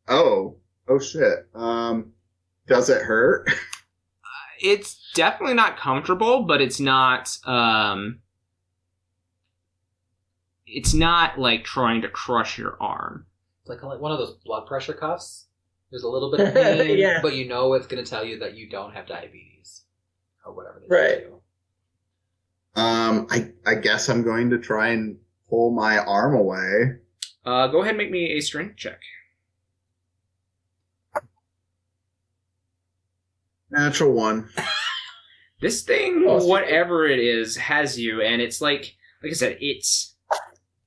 Oh shit. Does it hurt? It's definitely not comfortable, but it's not like trying to crush your arm. It's like one of those blood pressure cuffs. There's a little bit of pain, Yeah. but you know it's going to tell you that you don't have diabetes or whatever they Right. do. I guess I'm going to try and pull my arm away. Go ahead and make me a strength check. Natural 1. This thing, Oh, whatever it is, has you, and it's like I said, it's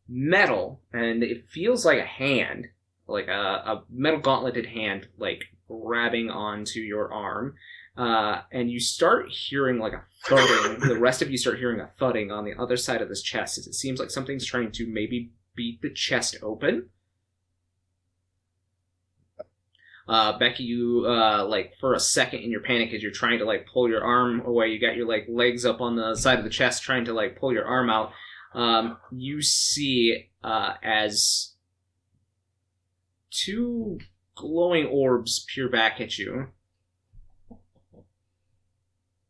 metal, and it feels like a hand, like a metal gauntleted hand, like grabbing onto your arm, and you start hearing like a thudding. The rest of you start hearing a thudding on the other side of this chest, as it seems like something's trying to maybe beat the chest open. Becky, you like for a second in your panic as you're trying to like pull your arm away, you got your like legs up on the side of the chest trying to like pull your arm out. You see as two glowing orbs peer back at you,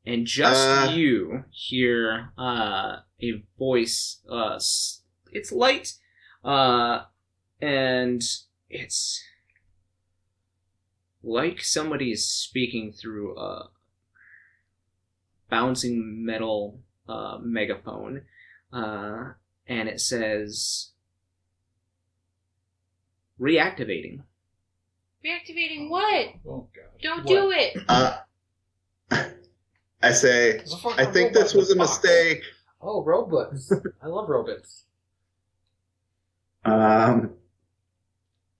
and just you hear a voice. It's light, and it's like somebody is speaking through a bouncing metal megaphone, and it says, "Reactivating. Reactivating what? Oh god. Don't do it. I say, There's a fucking I think robot this was a in the box. mistake. Oh, robots. I love robots.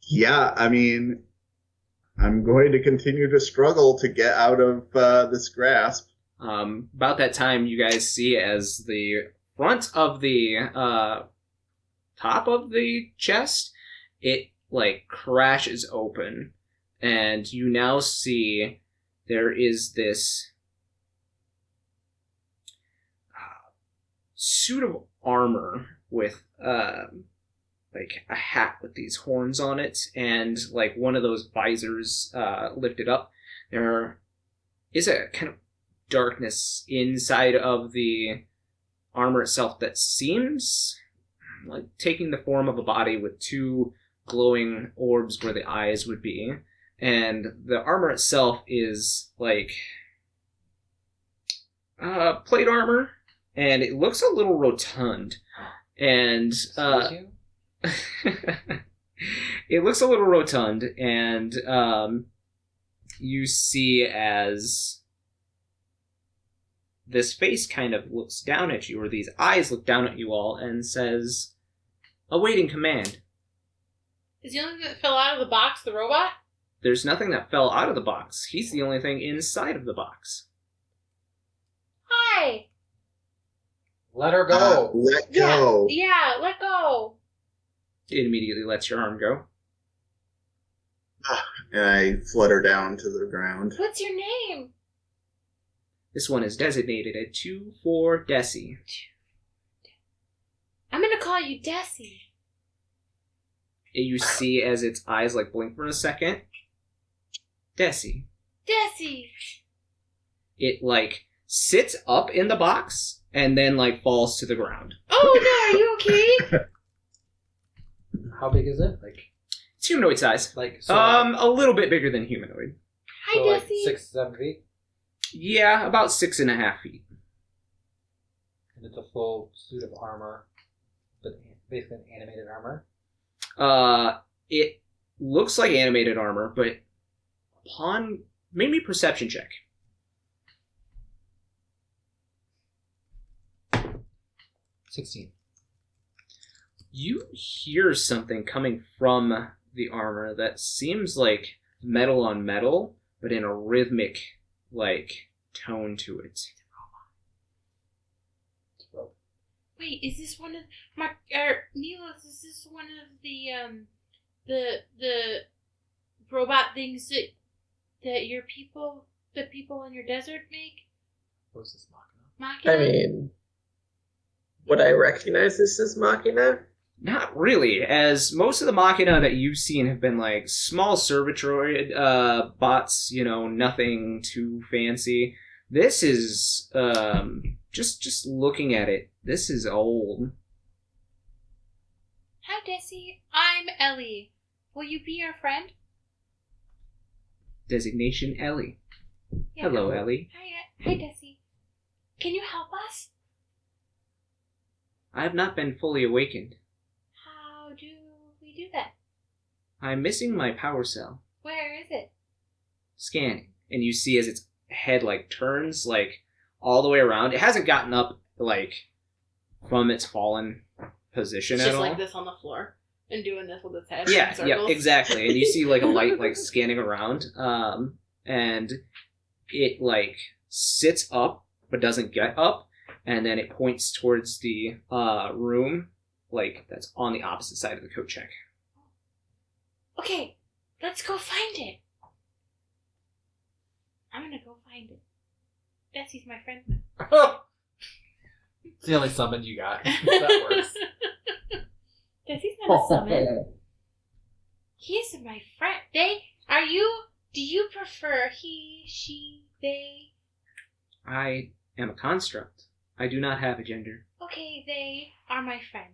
Yeah, I mean, I'm going to continue to struggle to get out of this grasp. About that time, you guys see as the front of the top of the chest, it like crashes open, and you now see there is this suit of armor with like a hat with these horns on it, and like one of those visors lifted up. There is a kind of darkness inside of the armor itself that seems like taking the form of a body with two glowing orbs where the eyes would be. And the armor itself is like plate armor, and it looks a little rotund. And Excuse you? it looks a little rotund, and you see as this face kind of looks down at you, or these eyes look down at you all, and says, awaiting command. Is the only thing that fell out of the box the robot? There's nothing that fell out of the box. He's the only thing inside of the box. Hi. Let her go. Let go. Yeah, let go. It immediately lets your arm go. And I flutter down to the ground. What's your name? This one is designated a 2-4 Desi. I'm gonna call you Desi. You see as its eyes like blink for a second. Desi. Desi. It like sits up in the box and then like falls to the ground. Oh no, are you okay? How big is it? Like, It's humanoid size. like so A little bit bigger than humanoid. Hi, so like Desi. 6-7 feet, Yeah, about 6.5 feet. and it's a full suit of armor, but basically an animated armor. It looks like animated armor, but upon maybe perception check. 16. You hear something coming from the armor that seems like metal on metal, but in a rhythmic, like, tone to it. Wait, is this one of Milos? Is this one of the robot things that your people, the people in your desert make? What was this Machina? I mean, would I recognize this as Machina? Not really, as most of the Machina that you've seen have been like small servitroid bots, nothing too fancy. This is, just looking at it, this is old. Hi, Desi. I'm Ellie. Will you be our friend? Designation Ellie. Yeah. Hello, Ellie. Hi, Desi. Can you help us? I have not been fully awakened. How do we do that? I'm missing my power cell. Where is it? Scanning. And you see as its head, like, turns, like, all the way around. It hasn't gotten up, like, from its fallen position It's at just all. like this on the floor and doing this with its head. Yeah, in circles. exactly. And you see like a light like scanning around, and it like sits up but doesn't get up, and then it points towards the room like that's on the opposite side of the coat check. Okay, let's go find it. I'm gonna go find it. Desi's my friend now. It's the only summon you got. That works. Desi's not a summon. He's my friend. Do you prefer he, she, they? I am a construct. I do not have a gender. Okay, they are my friend.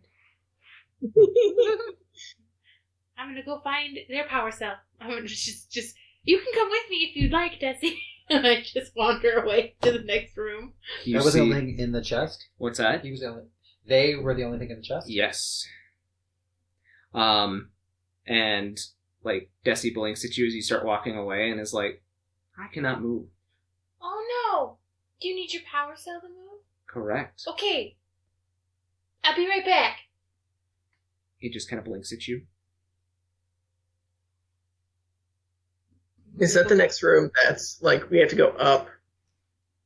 I'm gonna go find their power cell. I'm gonna just you can come with me if you'd like, Desi. And I just wander away to the next room. You That was the see- only thing in the chest? What's that? He was the only... They were the only thing in the chest? Yes. And like, Desi blinks at you as you start walking away and is like, I cannot move. Oh no! Do you need your power cell to move? Correct. Okay. I'll be right back. He just kind of blinks at you. Is that the next room that's like we have to go up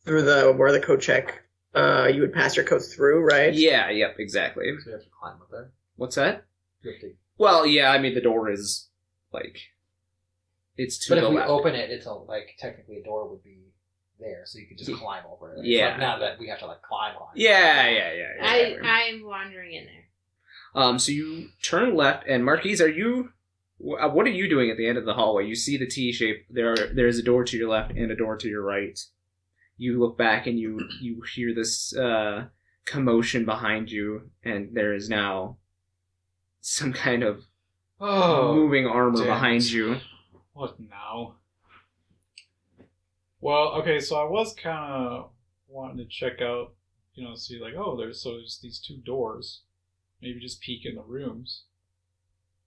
through where the coat check you would pass your coats through, right? Yeah, yep, exactly. So you have to climb up there. What's that? You have to... Well, yeah, I mean, the door is, like, it's to But the if we left. open it, it's like technically a door would be there, so you could just climb over it. It's Yeah. like now that we have to like climb. Yeah. I'm wandering in there. So you turn left, and Marquies, what are you doing at the end of the hallway? You see the T shape. There's a door to your left and a door to your right. You look back and you hear this commotion behind you, and there is now some kind of moving armor behind you. What now? Well, okay, so I was kind of wanting to check out, see like, there's these two doors. Maybe just peek in the rooms,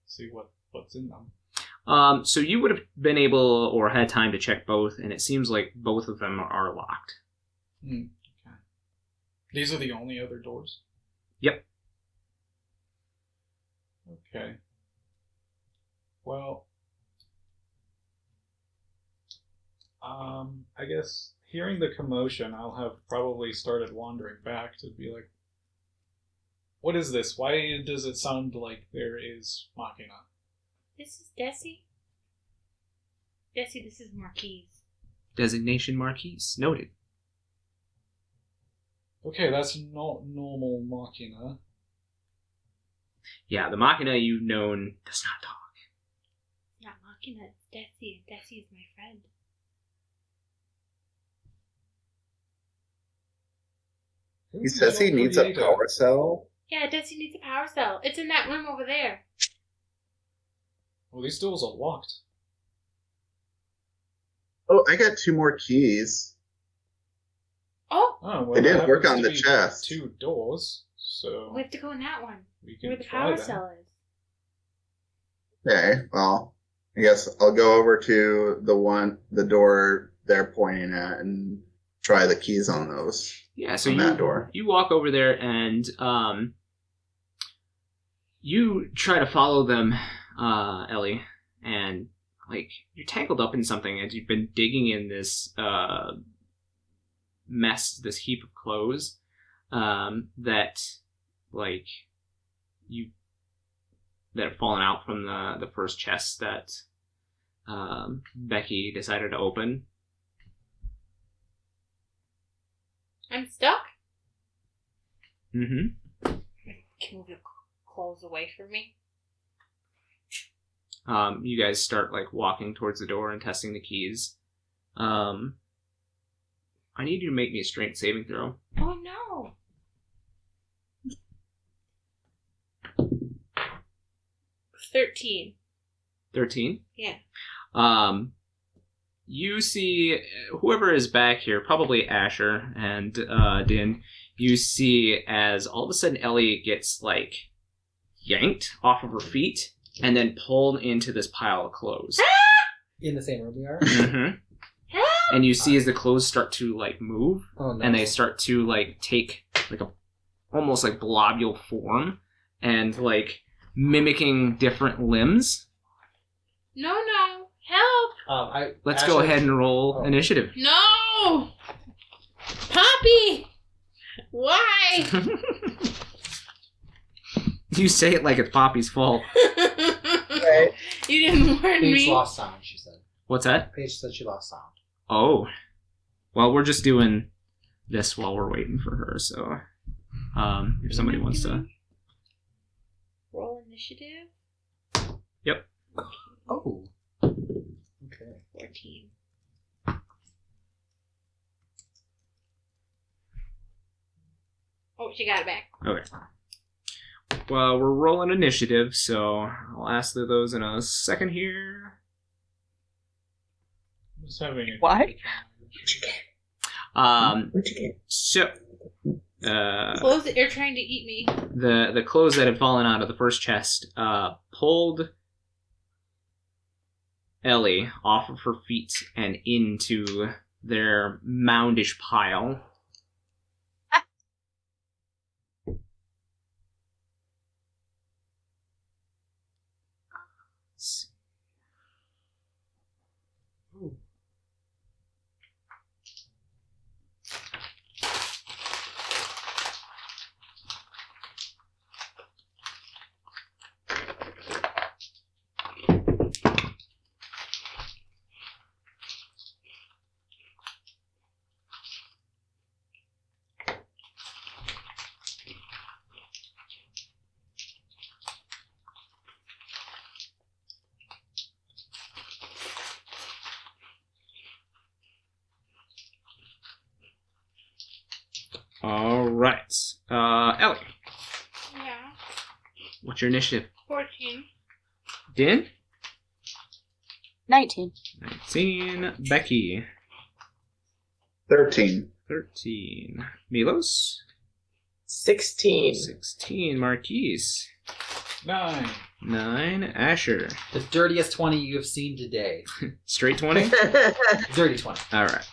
see what's in them. So you would have been able or had time to check both, and it seems like both of them are locked. Okay. These are the only other doors? Yep. Okay. Well, I guess hearing the commotion, I'll have probably started wandering back to be like, what is this? Why does it sound like there is Machina? This is Desi. Desi, this is Marquies. Designation Marquies. Noted. Okay, that's not normal Machina. Yeah, the Machina you've known does not talk. It's not Machina, it's Desi, and Desi is my friend. He says he needs a power cell. Yeah, Desi needs a power cell. It's in that room over there. Well, these doors are locked. Oh, I got 2 more keys. Oh! Oh, well, They didn't there work happens on to the be chest. 2 doors, so We have to go in that one. we can Where the try power them. cell is. Okay, well, I guess I'll go over to the door they're pointing at and try the keys on those. Yeah, so on that door. You walk over there and you try to follow them, Ellie, and like you're tangled up in something as you've been digging in this mess, this heap of clothes that have fallen out from the first chest that Becky decided to open. I'm stuck? Mm-hmm. Can you move your clothes away from me? You guys start like walking towards the door and testing the keys. I need you to make me a strength saving throw. Oh no! 13. 13? Yeah. You see whoever is back here, probably Asher and Din, you see as all of a sudden Ellie gets like yanked off of her feet and then pulled into this pile of clothes. In the same room we are? Mm-hmm. And you see as the clothes start to like move, Oh, no. and they start to like take like a almost like blobule form and like mimicking different limbs. No, help! Let's go ahead and roll Oh. initiative. No! Poppy! Why? You say it like it's Poppy's fault. Right. You didn't warn Paige me. lost sound, she said. What's that? Paige said she lost sound. Oh. Well, we're just doing this while we're waiting for her, so if somebody wants to... Roll initiative? Yep. Oh. Okay. 14. Oh, she got it back. Okay. Well, we're rolling initiative, so I'll ask those in a second here. I'm just having a... What? What'd you get? So... Clothes that you're trying to eat me. the clothes that had fallen out of the first chest pulled Ellie off of her feet and into their moundish pile. Let's see. Ooh. All right. Ellie, Yeah. what's your initiative? 14. Din? 19. 19. Becky? 13. 13. Milos? 16. 16. Marquies? 9. 9. Asher? The dirtiest 20 you have seen today. Straight 20? Dirty 20. All right.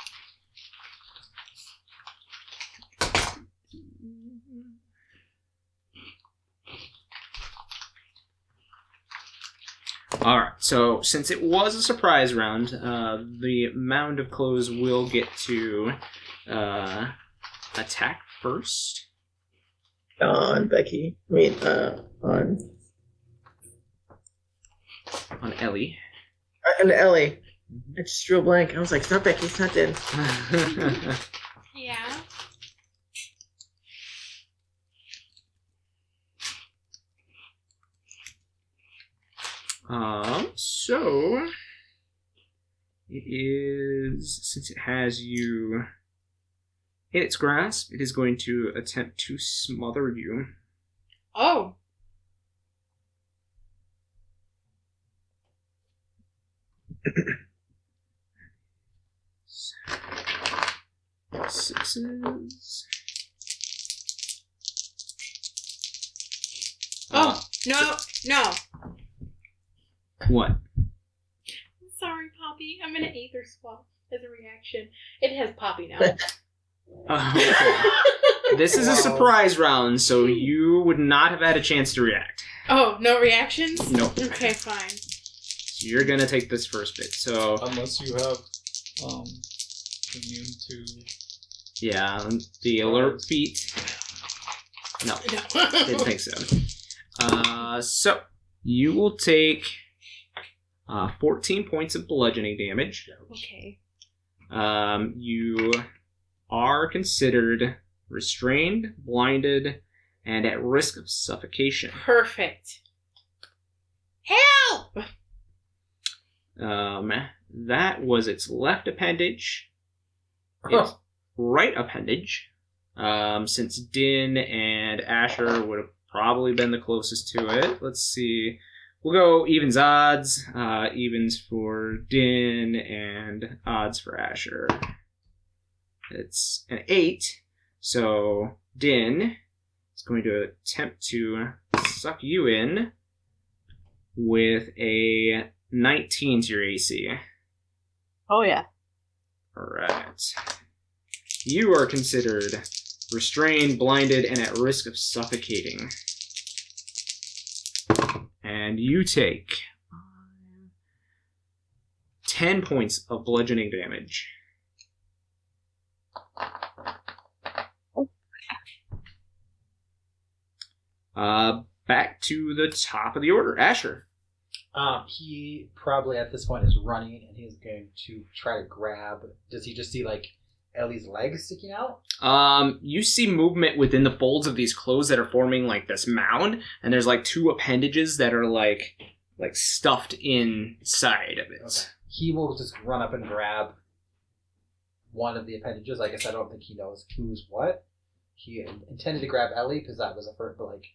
All right. So since it was a surprise round, the mound of clothes will get to attack first. On Becky. I mean, on Ellie. and Ellie. I just drew a blank. I was like, it's not Becky, it's not Din. Yeah. So it is, since it has you in its grasp, it is going to attempt to smother you. Oh. Sixes. Oh, no. What? Sorry, Poppy. I'm gonna Aether Swap as a reaction. It has Poppy now. Okay. This is a surprise round, so you would not have had a chance to react. Oh, no reactions? Nope. Okay, fine. So you're gonna take this first bit. So Unless you have immune to. yeah, the alert feat. No, didn't think so. So you will take 14 points of bludgeoning damage. Okay. You are considered restrained, blinded, and at risk of suffocation. Perfect. Help! That was its left appendage. Its right appendage, since Din and Asher would have probably been the closest to it. Let's see. We'll go evens odds. Evens for Din and odds for Asher. It's an 8. So Din is going to attempt to suck you in with a 19 to your AC. Oh, yeah. Alright. You are considered restrained, blinded, and at risk of suffocating. And you take 10 points of bludgeoning damage. Back to the top of the order. Asher. He probably at this point is running and he's going to try to grab. Does he just see like Ellie's legs sticking out? You see movement within the folds of these clothes that are forming like this mound, and there's like 2 appendages that are like stuffed inside of it. Okay. He will just run up and grab one of the appendages. I guess I don't think he knows who's what. He intended to grab Ellie because that was a first, but like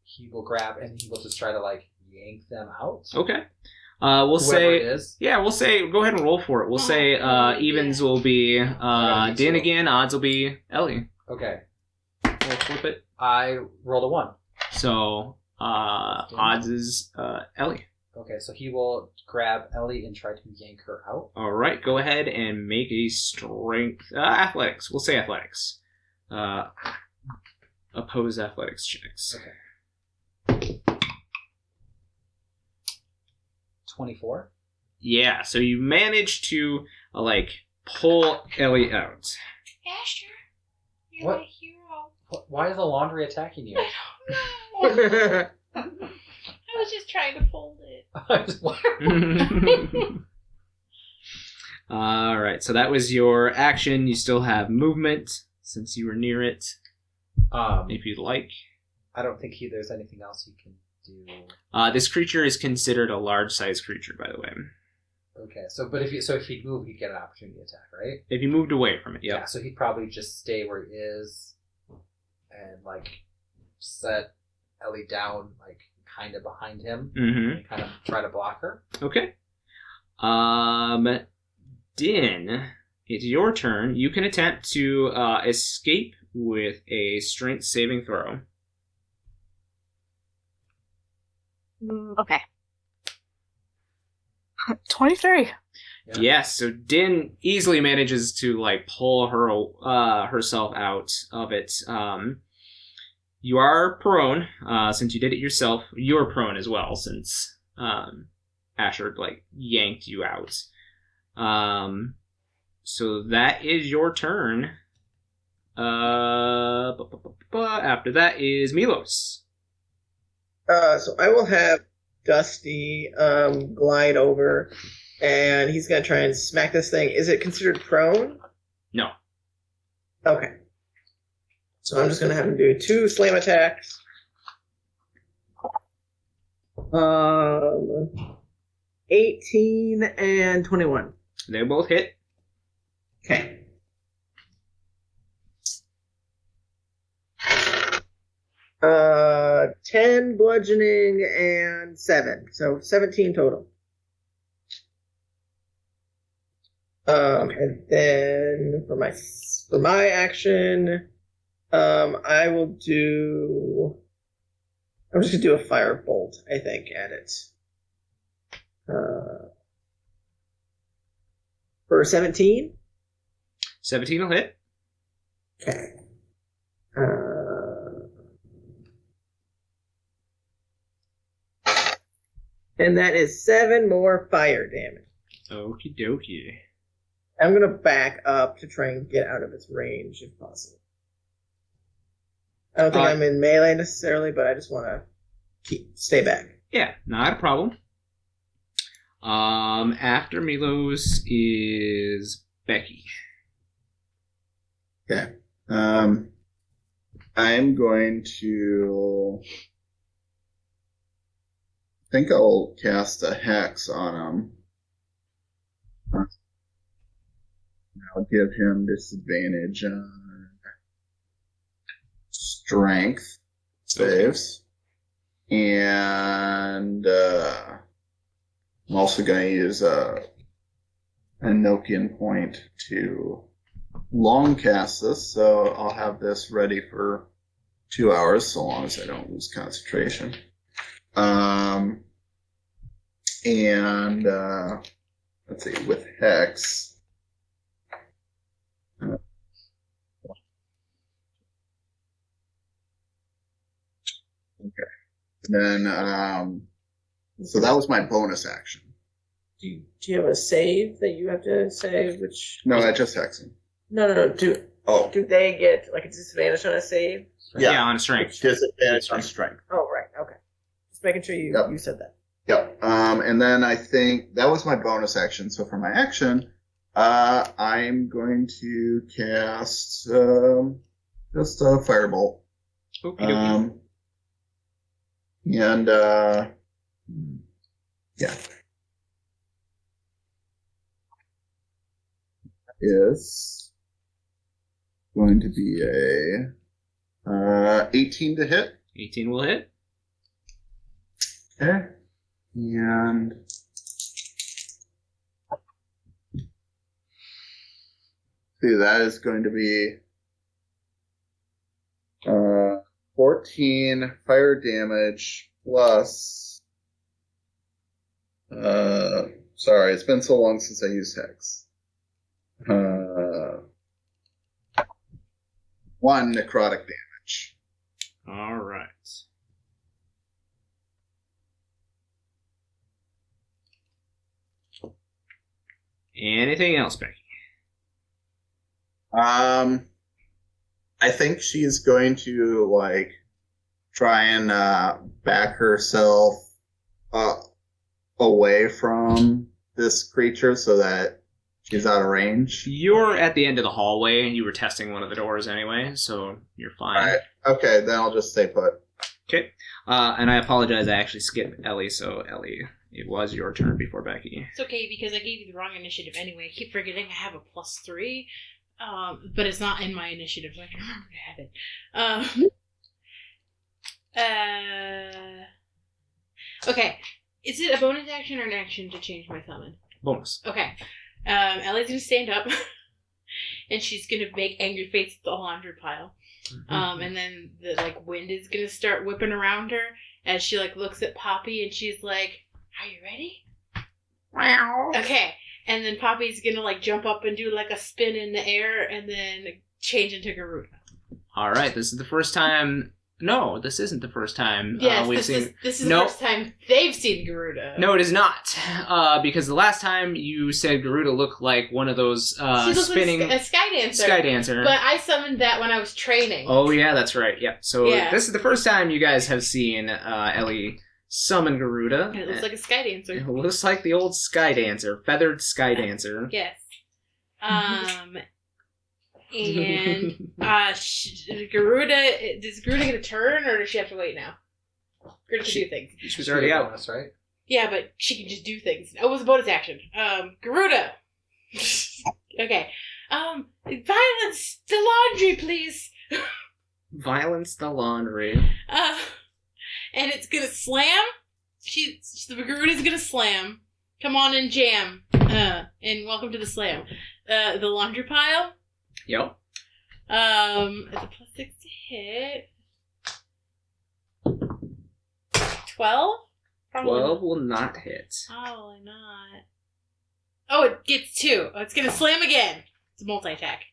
he will grab and he will just try to like yank them out. Okay. We'll Whoever say it is. Yeah, we'll say go ahead and roll for it. We'll say evens will be Din again, odds will be Ellie. Okay. We'll flip it. I rolled a 1. So odds is Ellie. Okay, so he will grab Ellie and try to yank her out. All right, go ahead and make a strength athletics. We'll say athletics. Oppose athletics checks. Okay. 24. Yeah, so you manage to pull Ellie out. Asher, you're What? my hero. Why is the laundry attacking you? I don't know. I was just trying to fold it. All right, so that was your action. You still have movement since you were near it, if you'd like. I don't think there's anything else you can do. This creature is considered a large-sized creature, by the way. Okay, if he'd move, he'd get an opportunity attack, right? If you moved away from it, Yeah, so he'd probably just stay where he is and set Ellie down kind of behind him Mm-hmm. and kind of try to block her. Okay. Din, it's your turn. You can attempt to escape with a strength saving throw. Okay. 23. Yeah. Yes, so Din easily manages to pull herself out of it. You are prone, since you did it yourself. You're prone as well, since Asher yanked you out. So that is your turn. After that is Milos. So I will have Dusty glide over, and he's going to try and smack this thing. Is it considered prone? No. Okay. So I'm just going to have him do 2 slam attacks. 18 and 21. They both hit. Okay. 10 bludgeoning and 7. So 17 total. And then for my action, I will do. I'm just gonna do a firebolt, I think, at it. For 17. 17 will hit. Okay. And that is 7 more fire damage. Okie dokie. I'm going to back up to try and get out of its range if possible. I don't think I'm in melee necessarily, but I just want to stay back. Yeah, not a problem. After Milos is Becky. Okay. I'm going to. I think I'll cast a hex on him. I'll give him disadvantage on strength saves. And I'm also going to use a Nokian point to long cast this, so I'll have this ready for 2 hours, so long as I don't lose concentration. And let's see, with Hex. Okay. Then, so that was my bonus action. Do you have a save that you have to say? Which No, I just hexing. No. Oh, Do they get a disadvantage on a save? Yeah, on strength. disadvantage on strength. Oh, right. Okay. Just making sure you Yep. you said that. Yep. And then I think that was my bonus action. So for my action, I'm going to cast just a firebolt. Okie dokie. And yeah. Is going to be a 18 to hit. 18 will hit. Okay. And see, that is going to be 14 fire damage plus Sorry, it's been so long since I used Hex. 1 necrotic damage. All right. Anything else, Becky? I think she's going to like try and back herself away from this creature so that she's out of range. You're at the end of the hallway, and you were testing one of the doors anyway, so you're fine. All right. Okay, then I'll just stay put. Okay. And I apologize, I actually skipped Ellie, so Ellie, it was your turn before Becky. It's okay because I gave you the wrong initiative anyway. I keep forgetting I have a +3, but it's not in my initiative, so I can remember to have it. Okay. Is it a bonus action or an action to change my summon? Bonus. Okay. Ellie's gonna stand up, and she's gonna make angry face at the laundry pile. And then the wind is gonna start whipping around her as she looks at Poppy, and she's like, "Are you ready?" Wow. Okay. And then Poppy's gonna jump up and do a spin in the air, and then change into Garuda. All right, this is the first time. No, this isn't the first time Yes, we've this seen. is the first time they've seen Garuda. No, it is not. Because the last time you said Garuda looked like one of those she looks spinning like a sky dancer. Sky dancer. But I summoned that when I was training. Oh yeah, that's right. Yeah. So Yeah. this is the first time you guys have seen Ellie summon Garuda. And it looks like a sky dancer. It looks like the old Sky Dancer, feathered Sky Dancer. Yes. And Garuda, does Garuda get a turn, or does she have to wait now? Garuda can do things. She was already out. Bonus, right? Yeah, but she can just do things. Oh, it was a bonus action. Garuda. Okay. Violence the laundry, please. Violence the laundry. And it's gonna slam. The Garuda's gonna slam. Come on and jam. And welcome to the slam. The laundry pile. Yep. It's a +6 to hit. 12? Probably 12 will not hit. Probably not. Oh, it gets 2. Oh, it's gonna slam again. It's a multi-attack.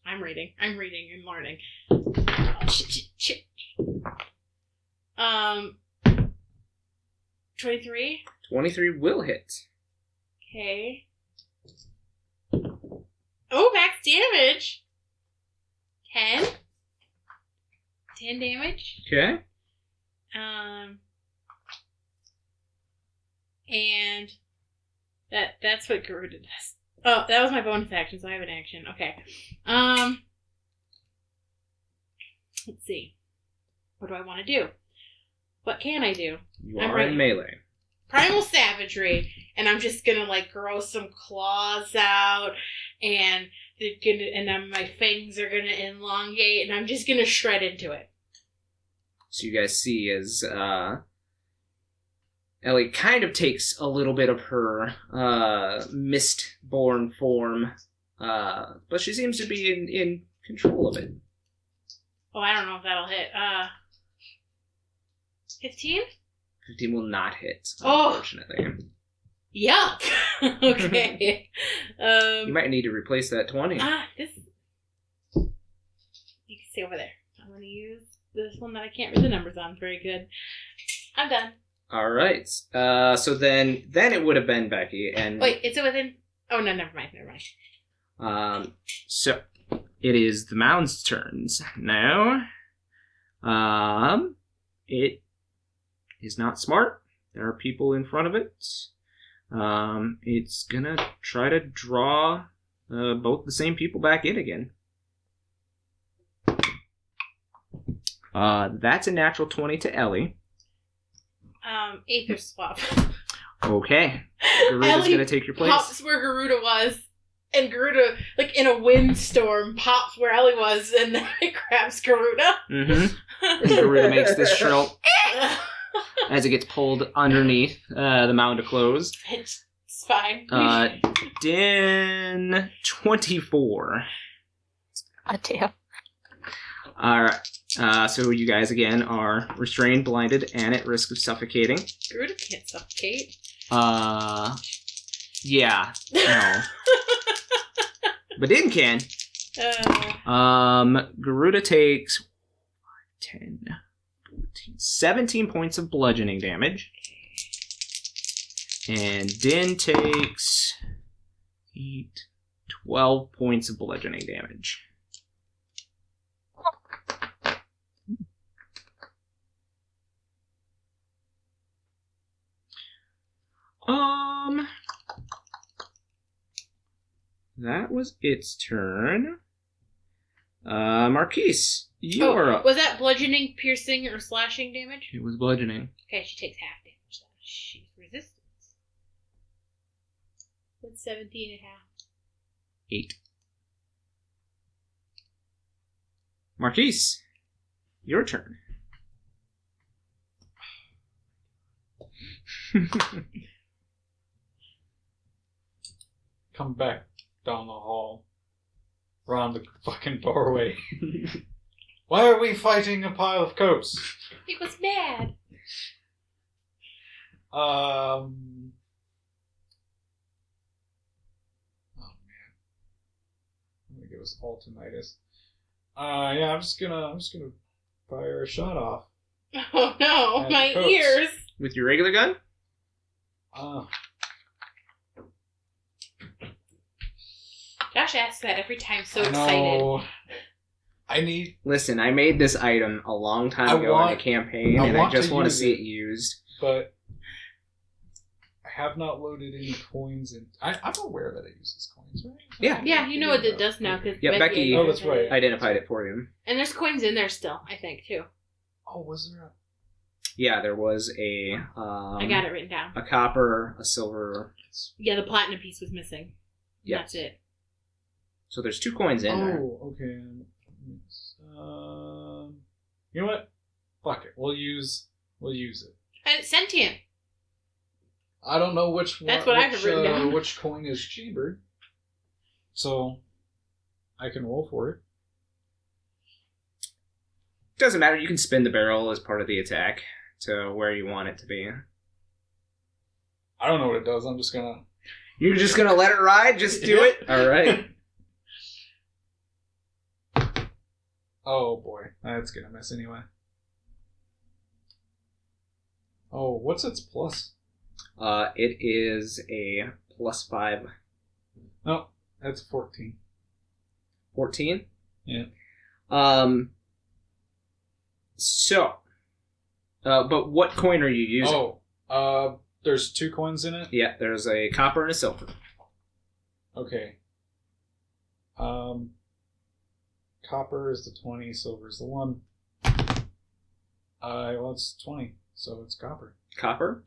I'm reading and learning. Oh, shit. 23? 23 will hit. Okay. Oh, max damage. 10. 10 damage. Okay. And that's what Garuda does. Oh, that was my bonus action, so I have an action. Okay. Let's see. What do I want to do? What can I do? You I'm are ready. in melee. Primal Savagery, and I'm just gonna grow some claws out, and my fangs are gonna elongate, and I'm just gonna shred into it. So you guys see as Ellie kind of takes a little bit of her mist-born form, but she seems to be in control of it. Oh, I don't know if that'll hit. 15? 15 will not hit, Oh. unfortunately. Yuck! Okay. You might need to replace that 20. This... You can stay over there. I'm gonna use this one that I can't read the numbers on. Very good. I'm done. All right. So then it would have been Becky, and Wait, is it within... Oh, no, never mind. So it is the mound's turns now. It is not smart. There are people in front of it. It's gonna try to draw both the same people back in again. That's a natural 20 to Ellie. Aether swap. Okay. Garuda's Ellie gonna take your place. pops where Garuda was, and Garuda, in a windstorm, pops where Ellie was, and then it grabs Garuda. Mm-hmm. And Garuda makes this shrill as it gets pulled underneath the mound to close. It's fine. Din 24. God damn. Alright. So you guys again are restrained, blinded, and at risk of suffocating. Garuda can't suffocate. Yeah. No. Badin can. Garuda takes 10, 14, 17 points of bludgeoning damage. And Din takes 8, 12 points of bludgeoning damage. That was its turn. Marquies, you are up. Was that bludgeoning, piercing, or slashing damage? It was bludgeoning. Okay, she takes half damage then. She's resistance. What's 17 and a half? 8. Marquies, your turn. Come back down the hall. Around the fucking doorway. Why are we fighting a pile of coats? It was mad. Oh man. I'm gonna give us all tinnitus. Yeah, I'm just gonna fire a shot off. Oh no, At my the coats. ears. With your regular gun? Josh asks that every time, so I excited. know. I need. Listen, I made this item a long time ago in a campaign, and I just want to see it used. But I have not loaded any coins, and I'm aware that it uses coins, right? Yeah. Yeah, you know what it does now, because Yeah, Becky- Oh, that's right. Identified it for you. And there's coins in there still, I think, too. Oh, was there a... Yeah, there was a... I got it written down. A copper, a silver... Yeah, the platinum piece was missing. Yeah. That's it. So there's 2 coins in there. Oh, okay. You know what? Fuck it. We'll use it. And it's sentient. I don't know which one. That's what I have written down. Which coin is chambered. So I can roll for it. Doesn't matter, you can spin the barrel as part of the attack to where you want it to be. I don't know what it does. I'm just gonna. You're just gonna let it ride? Just do it? Alright. Oh boy, that's gonna miss anyway. Oh, what's its plus? It is a +5. Oh, that's 14. 14? Yeah. So, but what coin are you using? There's 2 coins in it? Yeah, there's a copper and a silver. Okay. Copper is the 20, silver is the 1. Well, it's 20, so it's copper. Copper.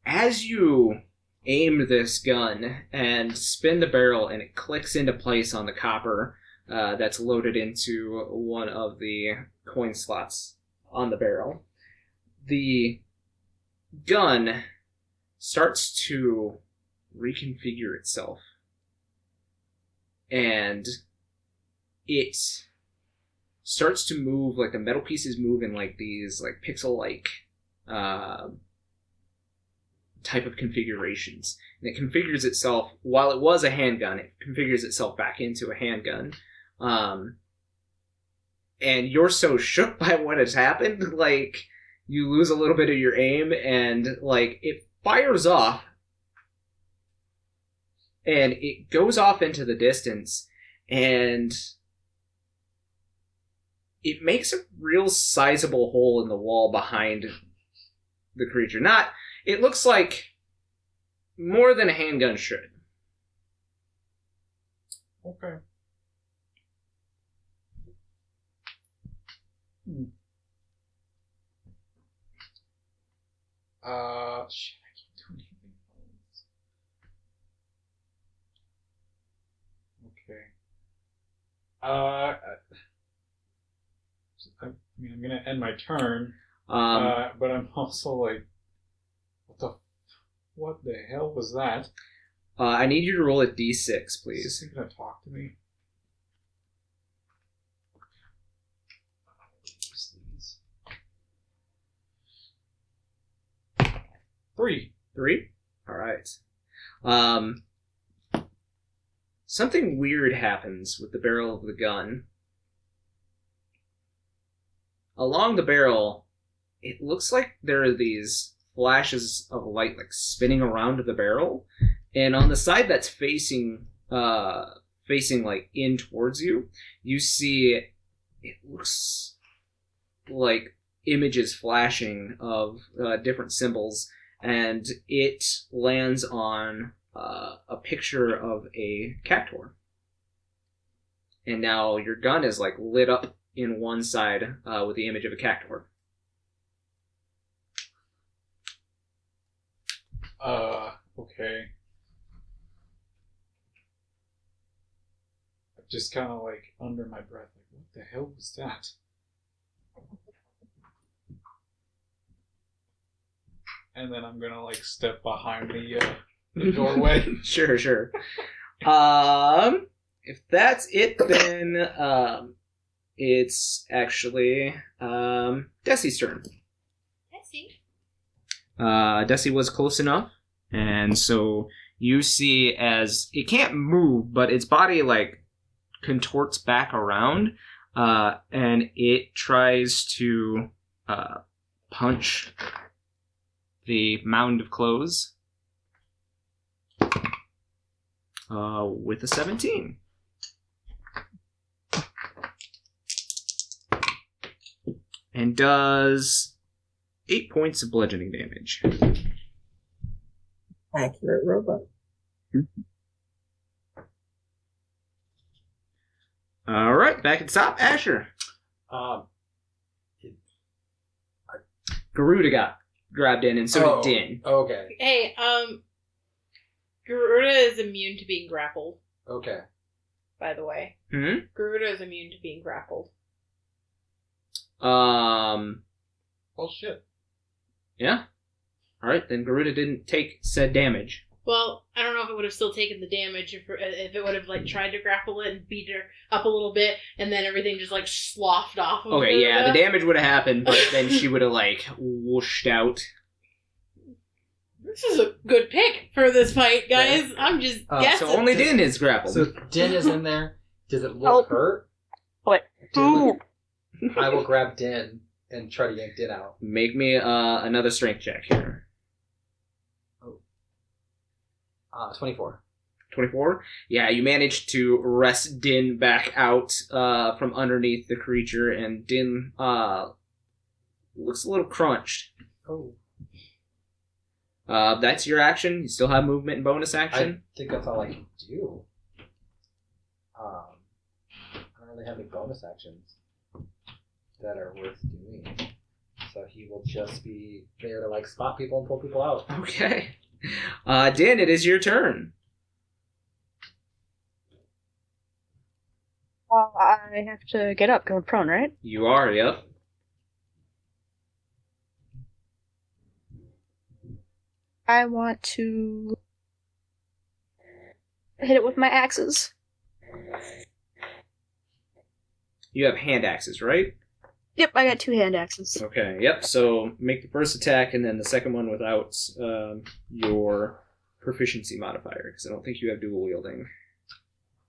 As you aim this gun and spin the barrel and it clicks into place on the copper that's loaded into one of the coin slots on the barrel, the gun starts to reconfigure itself. And it starts to move, like the metal pieces move in like these like pixel-like type of configurations. And it configures itself, while it was a handgun, it configures itself back into a handgun. And you're so shook by what has happened, like, you lose a little bit of your aim, and, like, it fires off, and it goes off into the distance, and it makes a real sizable hole in the wall behind the creature. It looks like more than a handgun should. Okay. Shit, I can't do anything else. Okay. I mean, I'm gonna end my turn, but I'm also like, what the hell was that? I need you to roll a d6, Is please. this thing gonna talk to me? Use these. 3. 3? Alright. Something weird happens with the barrel of the gun. Along the barrel, it looks like there are these flashes of light like spinning around the barrel, and on the side that's facing like in towards you, you see it looks like images flashing of different symbols, and it lands on a picture of a cactuar. And now your gun is like lit up in one side with the image of a cactuar. Okay. Just kind of like under my breath, like, what the hell was that? And then I'm gonna like step behind the doorway. Sure. If that's it, then it's actually Desi's turn. Desi was close enough, and so you see as it can't move, but its body like contorts back around, and it tries to punch the mound of clothes with a 17. And does 8 points of bludgeoning damage. Accurate robot. All right, back at the top, Asher. Garuda got grabbed in, and so did Din. Okay. Hey, Garuda is immune to being grappled, Okay. by the way. Hmm? Garuda is immune to being grappled. Well, shit. Yeah. All right, then Garuda didn't take said damage. Well, I don't know if it would have still taken the damage if it would have like tried to grapple it and beat her up a little bit, and then everything just like sloughed off of Okay, Garuda. yeah, the damage would have happened, but then she would have like whooshed out. This is a good pick for this fight, guys. I'm just guessing. So only Din is grappled. So Din is in there. Does it look hurt? What? Din, I will grab Din and try to yank Din out. Make me another strength check here. 24. 24? Yeah, you managed to wrest Din back out from underneath the creature, and Din looks a little crunched. Oh. That's your action. You still have movement and bonus action. I think that's all I can do. I don't really have any bonus actions that are worth doing. So he will just be there to like spot people and pull people out. Okay. Din, it is your turn. I have to get up, going prone, right? You are, yep. I want to hit it with my axes. You have hand axes, right? Yep, I got 2 hand axes. Okay, yep. So make the first attack and then the second one without your proficiency modifier, because I don't think you have dual wielding.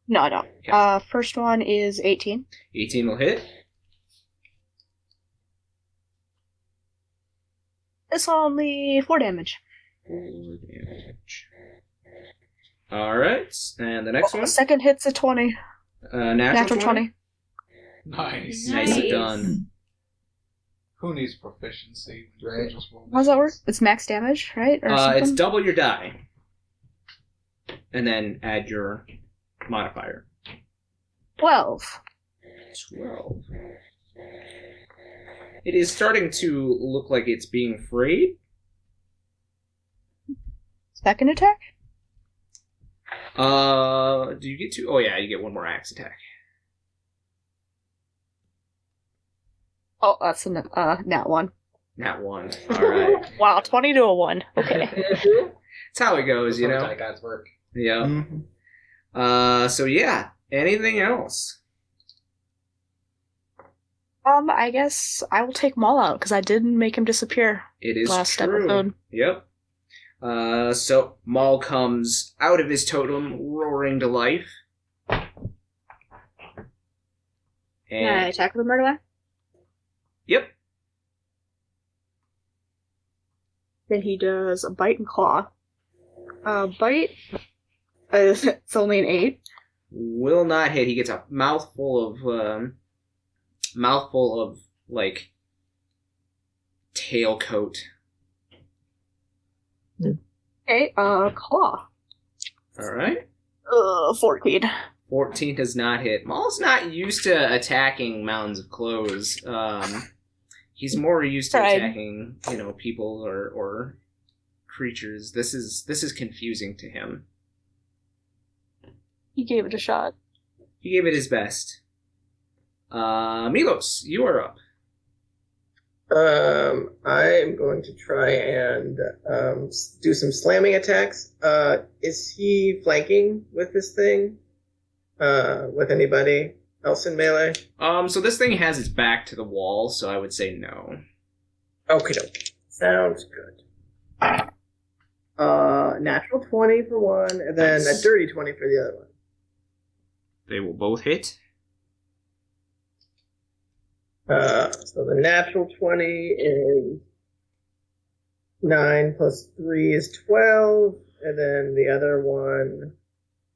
No, I don't. Okay. First one is 18. 18 will hit. It's only 4 damage. 4 damage. Alright, and the next one? Second hit's a 20. Natural 20. Nice. Nicely done. Who needs proficiency? Right. Just roll How does that work? It's max damage, right? Or It's something? double your die. And then add your modifier. 12. 12. It is starting to look like it's being frayed. Second attack? Do you get 2? Oh yeah, you get 1 more axe attack. Oh, that's a nat 1. Nat 1. Alright. Wow, 20 to a 1. Okay. That's how it goes, you know? That's how guys work. Yeah. Mhm. So yeah. Anything else? I guess I will take Maul out, because I didn't make him disappear It is last true. episode. Yep. So Maul comes out of his totem, roaring to life. Can I And attack with him right away? yep, Then he does a bite and claw. Bite. It's only an 8. will not hit. He gets a mouthful of like tail coat. Okay, claw. All right. 14. 14 does not hit. Maul's not used to attacking mounds of clothes. He's more used to Tried. attacking, people or creatures. This is confusing to him. He gave it a shot. He gave it his best. Milos, you are up. I'm going to try and do some slamming attacks. Is he flanking with this thing? With anybody else in melee? So this thing has its back to the wall, so I would say no. Okay, sounds good. Natural 20 for one, and then a dirty 20 for the other one. They will both hit. So the natural 20 is 9 plus 3 is 12, and then the other one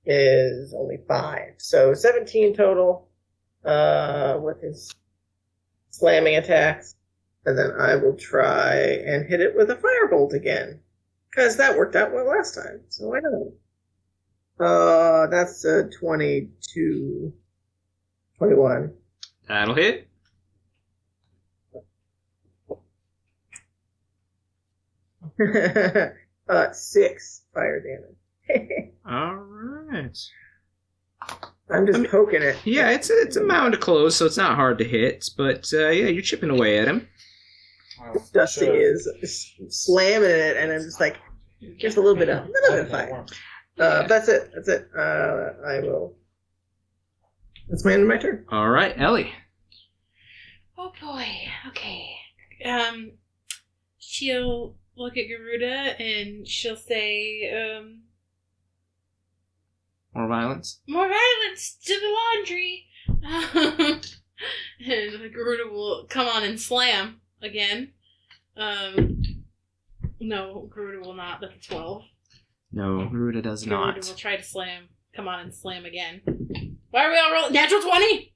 is only 5. So 17 total with his slamming attacks. And then I will try and hit it with a firebolt again. Because that worked out well last time. So I don't know. That's a 22. 21. That'll hit. Six fire damage. All right. I'm just poking it. Yeah, it's a mound of clothes, so it's not hard to hit. But yeah, you're chipping away at him. Dusty is slamming it, and I'm just like, just a little bit of fire. That's it. I will. That's my end of my turn. All right, Ellie. Oh boy. Okay. She'll look at Garuda and she'll say, More violence. "More violence to the laundry." And Garuda will come on and slam again. No, Garuda will not. That's a 12. No, Ruda does not. Garuda will try to slam. Come on and slam again. Why are we all rolling? Natural 20!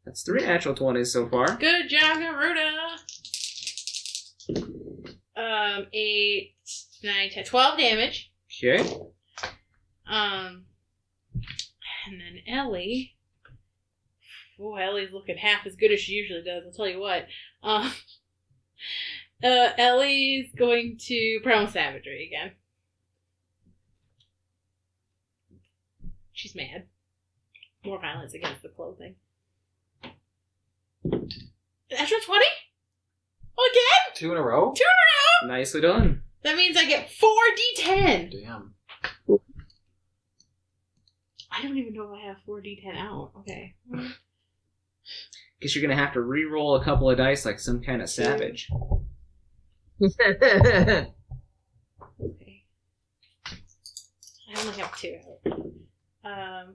That's 3 natural 20s so far. Good job, Garuda. 8, 9, 10, 12 damage. Okay. And then Ellie. Oh, Ellie's looking half as good as she usually does, I'll tell you what. Ellie's going to Primal Savagery again. She's mad. More violence against the clothing. Natural 20? Again? 2 in a row? 2 in a row? Nicely done. That means I get 4d10. Damn. I don't even know if I have 4d10 out. Okay. Guess you're gonna have to re-roll a couple of dice like some kind of savage. Okay. I only have 2 out.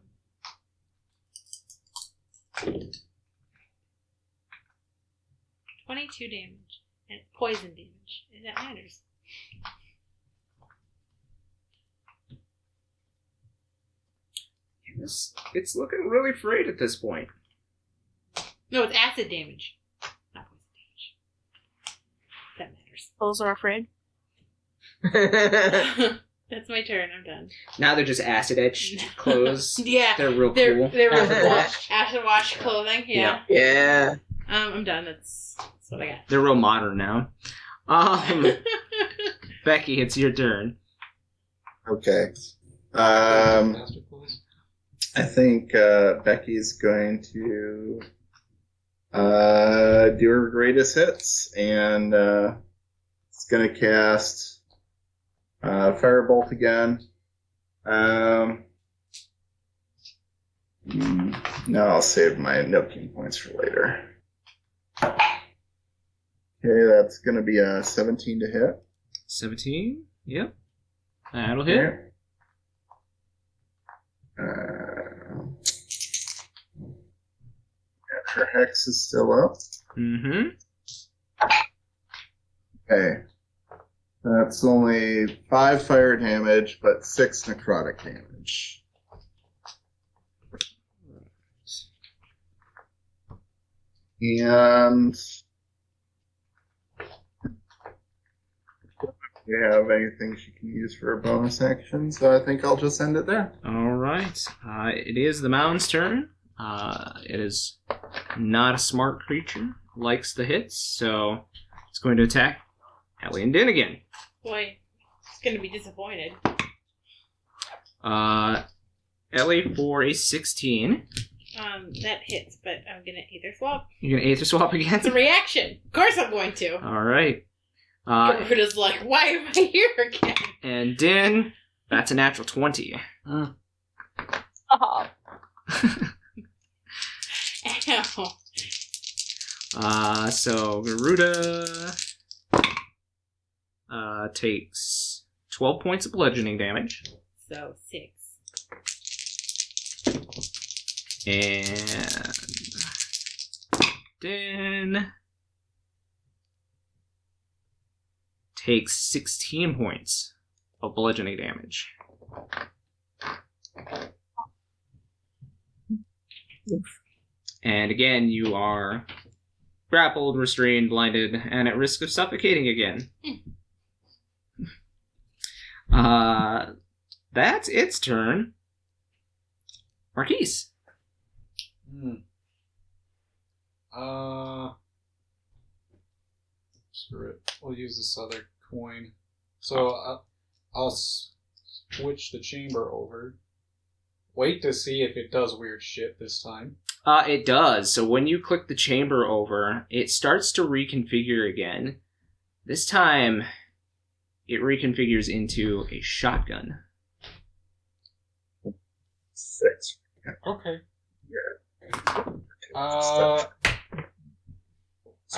22 damage. And poison damage. And that matters. It's looking really frayed at this point. No, it's acid damage. Not poison damage. That matters. Those are afraid. That's my turn. I'm done. Now they're just acid etched clothes. Yeah. They're real They're cool. real Acid cool. wash. Acid wash clothing. Yeah. Yeah. I'm done. That's what I got. They're real modern now. Becky, it's your turn. Okay. Master Clause? I think Becky's going to do her greatest hits, and it's going to cast Firebolt again. No, I'll save my Nokia points for later. Okay, that's going to be a 17 to hit. 17. Yep. That'll hit. Her hex is still up. Mm-hmm. Okay. That's only 5 fire damage, but 6 necrotic damage. And you have anything she can use for a bonus action, so I think I'll just end it there. All right. It is the mound's turn. It is not a smart creature. Likes the hits, so it's going to attack Ellie and Din again. Boy, it's gonna be disappointed. Ellie for a 16. That hits, but I'm gonna Aether Swap. You're going to Aether Swap again? It's a reaction. Of course I'm going to. All right. Garuda's like, why am I here again? And Din, that's a natural 20. Oh. Ow. So Garuda takes 12 points of bludgeoning damage. So 6. And Din takes 16 points of bludgeoning damage. And again, you are grappled, restrained, blinded, and at risk of suffocating again. That's its turn. Marquies. Screw it. We'll use this other coin. So I'll switch the chamber over. Wait to see if it does weird shit this time. It does. So when you click the chamber over, it starts to reconfigure again. This time, it reconfigures into a shotgun. 6. Okay. Yeah.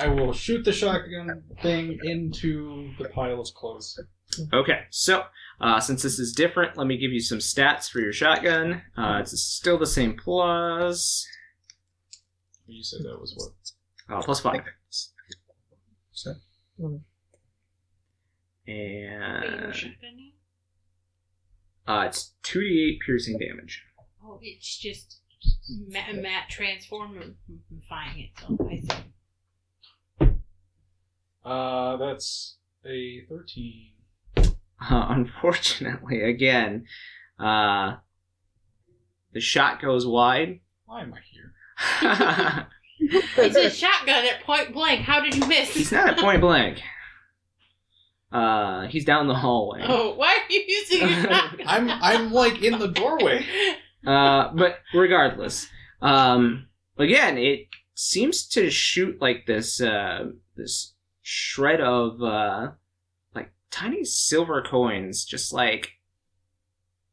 I will shoot the shotgun thing into the pile of clothes. Okay, so since this is different, let me give you some stats for your shotgun. It's still the same plus. You said that was what? Plus 5. So, And it's 2d8 piercing damage. Oh, it's just Matt transformifying it. So I see. That's a 13. Unfortunately, again, the shot goes wide. Why am I here? It's a shotgun at point blank. How did you miss? He's not at point blank. He's down the hallway. Oh, why are you using your shotgun? I'm like in the doorway. But regardless, again, it seems to shoot like this shred of like tiny silver coins, just like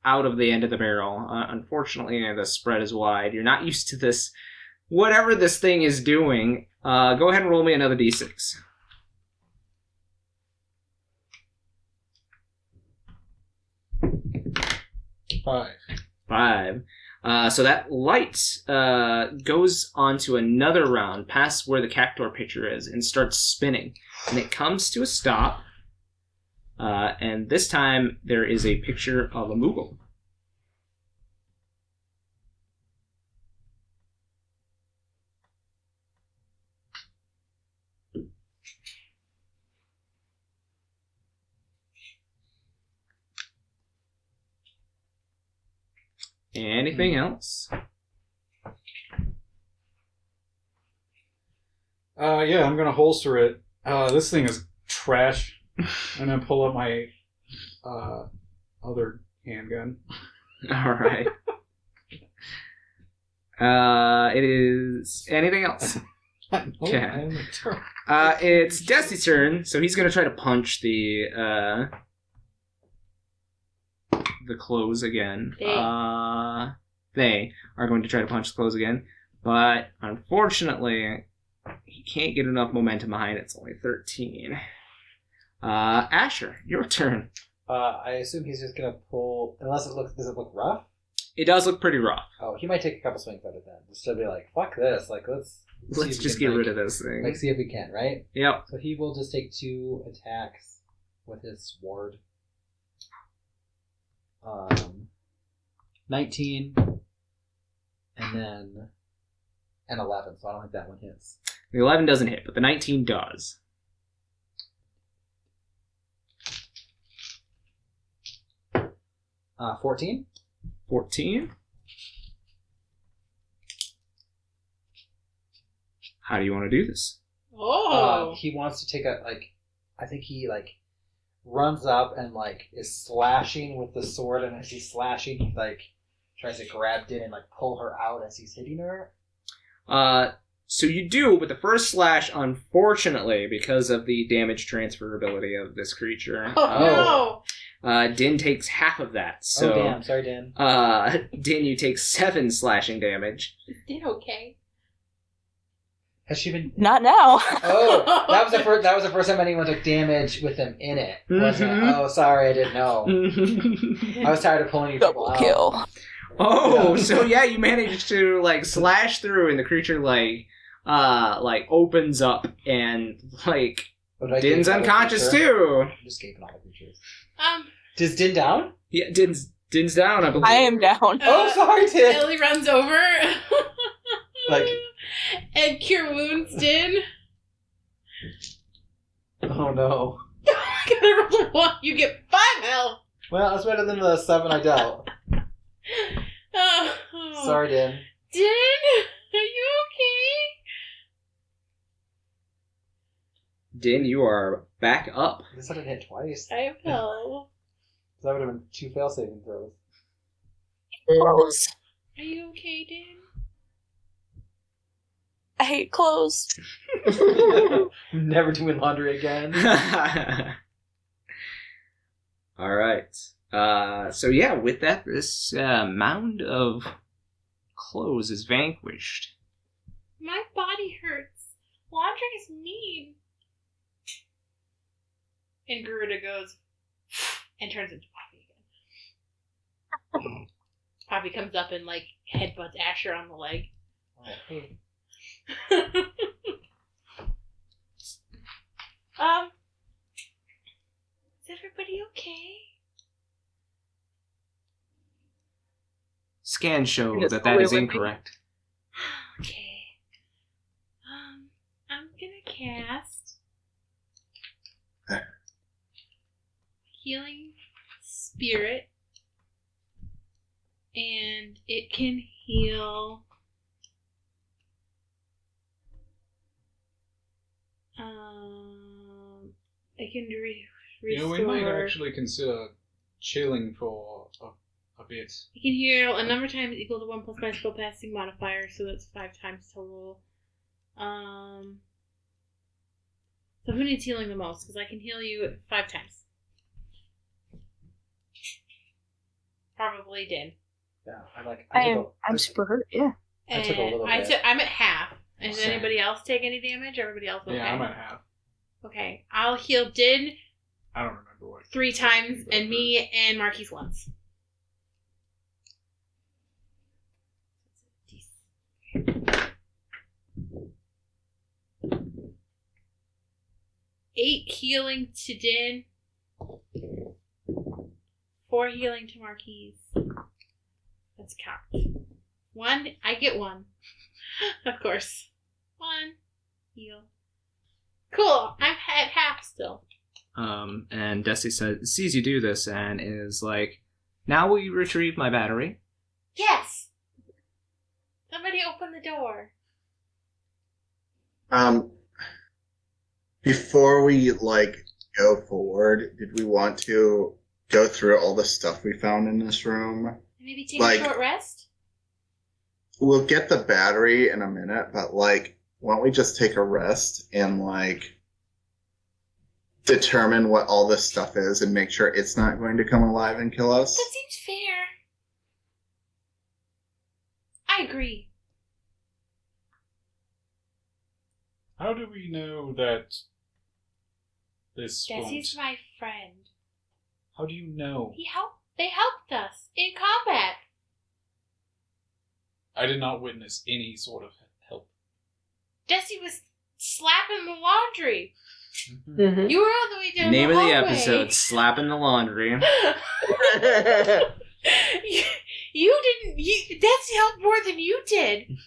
out of the end of the barrel. Unfortunately, the spread is wide. You're not used to this. Whatever this thing is doing, go ahead and roll me another d6. Five. So that light goes onto another round past where the Cactuar picture is and starts spinning. And it comes to a stop. And this time there is a picture of a Moogle. Anything else? Yeah, I'm gonna holster it. This thing is trash. And then pull up my other handgun. Alright. It is... Anything else? Okay. It's Dusty's turn, so he's gonna try to punch the clothes again. They are going to try to punch the clothes again, but unfortunately, he can't get enough momentum behind it. It's only 13. Asher, your turn. I assume he's just gonna pull. Unless does it look rough? It does look pretty rough. Oh, he might take a couple swings at it then. Just to be like, fuck this. Like, let's Let's get rid of this thing. Like, see if we can, right? Yep. So he will just take 2 attacks with his sword. 19, and then an 11. So I don't think that one hits. The 11 doesn't hit, but the 19 does. 14. 14. How do you want to do this? Oh. He wants to take I think he runs up and is slashing with the sword, and as he's slashing, he tries to grab Din and pull her out as he's hitting her. So you do, but the first slash, unfortunately, because of the damage transferability of this creature, Oh, no! Din takes half of that. So, oh damn! Sorry, Din. Din, you take 7 slashing damage. Is Din okay? Has she been? Not now. Oh, that was the first time anyone took damage with him in it. Wasn't it? Oh, sorry, I didn't know. I was tired of pulling you people out. Double kill. Oh, so yeah, you managed to slash through, and the creature opens up, and Din's unconscious too. I'm just escaping all the creatures. Does Din down? Yeah, Din's down, I believe. I am down. Oh, sorry, Din. Ellie runs over. Like- and cure wounds, Din. Oh no. Gotta roll a 1. You get 5 health. Well, that's better than the 7 I dealt. Oh. Sorry, Din. Din, are you Din, you are back up. This one didn't hit twice. okay? I fell. That would have been 2 fail saving throws. Clothes. Are you okay, Din? I hate clothes. Never doing laundry again. All right. So yeah, with that, this mound of clothes is vanquished. My body hurts. Laundry is mean. And Garuda goes and turns into Poppy again. Poppy comes up and headbutts Asher on the leg. Oh, hey. Is everybody okay? Scans show Just that is totally incorrect. Okay. I'm gonna cast Healing Spirit, and it can heal. It can restore. we might actually consider chilling for a bit. You can heal a number of times equal to 1 plus my spellcasting modifier, so that's 5 times total. So who needs healing the most? Because I can heal you 5 times. Probably Din. Yeah, I'm super hurt. Yeah. I took a little And bit. I'm at half. Does Same. anybody else take any damage? Everybody else okay? Yeah, I'm at half. Okay, I'll heal Din I don't remember what. 3 times, and me and Marquies once. 8 healing to Din. 4 healing to Marquies. Let's count. 1, I get 1. Of course. 1 heal. Cool, I'm at half still. And Desi sees you do this and is like, now will you retrieve my battery? Yes! Somebody open the door. Before we go forward, did we want to go through all the stuff we found in this room? Maybe take a short rest? We'll get the battery in a minute, but why don't we just take a rest and determine what all this stuff is and make sure it's not going to come alive and kill us? That seems fair. I agree. How do we know that this Desi's my friend. How do you know? They helped us in combat. I did not witness any sort of help. Desi was slapping the laundry. Mhm. You were all the way down Name the of the hallway. episode: Slapping the Laundry. you didn't. Desi helped more than you did.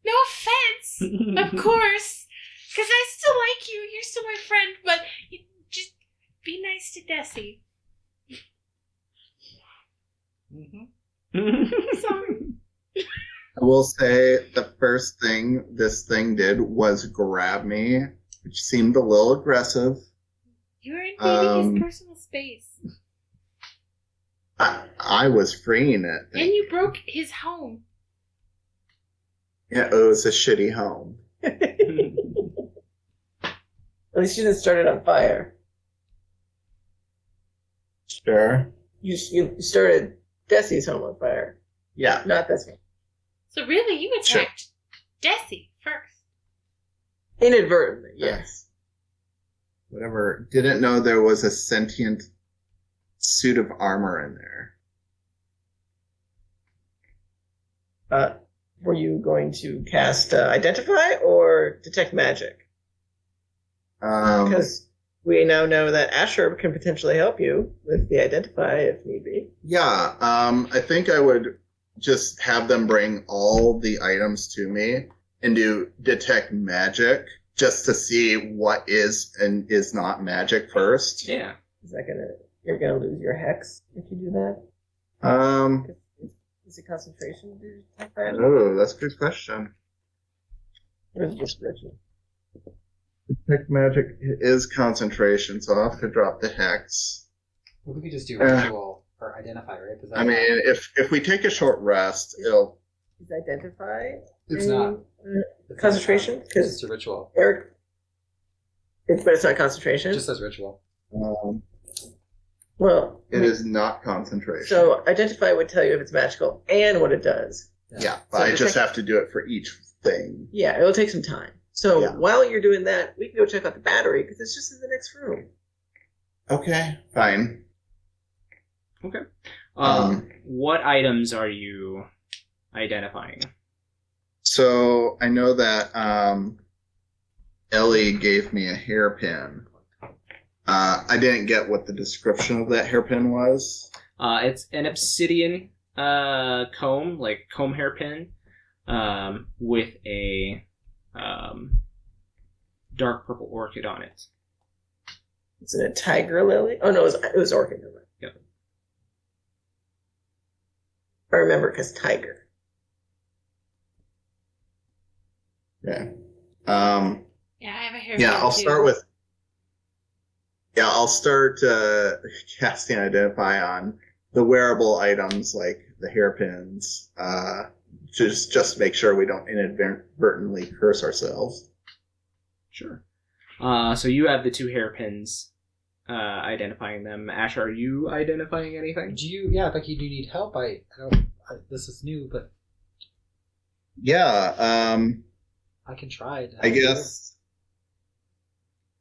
No offense, of course, because I still like you. You're still my friend, but you just be nice to Desi. Sorry. I will say the first thing this thing did was grab me, which seemed a little aggressive. You were invading his personal space. I was freeing it. And you broke his home. Yeah, it was a shitty home. At least you didn't start it on fire. Sure. You started Desi's home on fire. Yeah. Not this one. So really, you attacked Desi first. Inadvertently, yes. Whatever. Didn't know there was a sentient suit of armor in there. Were you going to cast Identify or Detect Magic? Because we now know that Asher can potentially help you with the Identify if need be. Yeah, I think I would just have them bring all the items to me and do Detect Magic just to see what is and is not magic first. Yeah. Is that you're gonna lose your hex if you do that? Is it concentration? Oh, that's a good question. Or is it just ritual? Detect Magic is concentration, so I'll have to drop the hex. Well, we could just do ritual or identify, right? I mean, if we take a short rest, it'll... Is Identify? It's not. Concentration? Because it's a ritual. Eric... but it's not concentration? It just says ritual. Well... It is not concentration. So Identify would tell you if it's magical and what it does. Yeah, but So I just have to do it for each thing. Yeah, it'll take some time. So Yeah. while you're doing that, we can go check out the battery because it's just in the next room. Okay, fine. Okay. What items are you identifying? So I know that Ellie gave me a hairpin. I didn't get what the description of that hairpin was. It's an obsidian comb, like comb hairpin, with a dark purple orchid on it. Is it a tiger lily? Oh no, it was orchid. Yep. I remember because tiger. Yeah. Yeah, I have a hair. Yeah, I'll start with. Yeah, I'll start casting Identify on the wearable items like the hairpins. Just make sure we don't inadvertently curse ourselves. Sure. So you have the two hairpins, identifying them. Ash, are you identifying anything? Becky, do you need help? This is new, but Yeah, I can try it. I guess.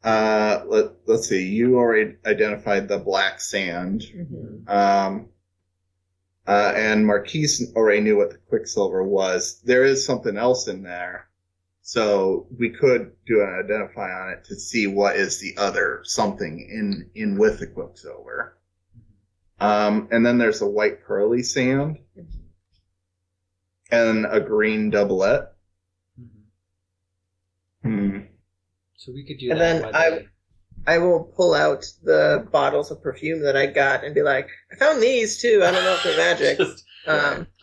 Let's see. You already identified the black sand. Mm-hmm. And Marquies already knew what the quicksilver was. There is something else in there. So we could do an identify on it to see what is the other something in with the quicksilver. And then there's a white pearly sand and a green doublet. So we could do And that. then I will pull out the bottles of perfume that I got and be like, I found these too. I don't know if they're magic. Just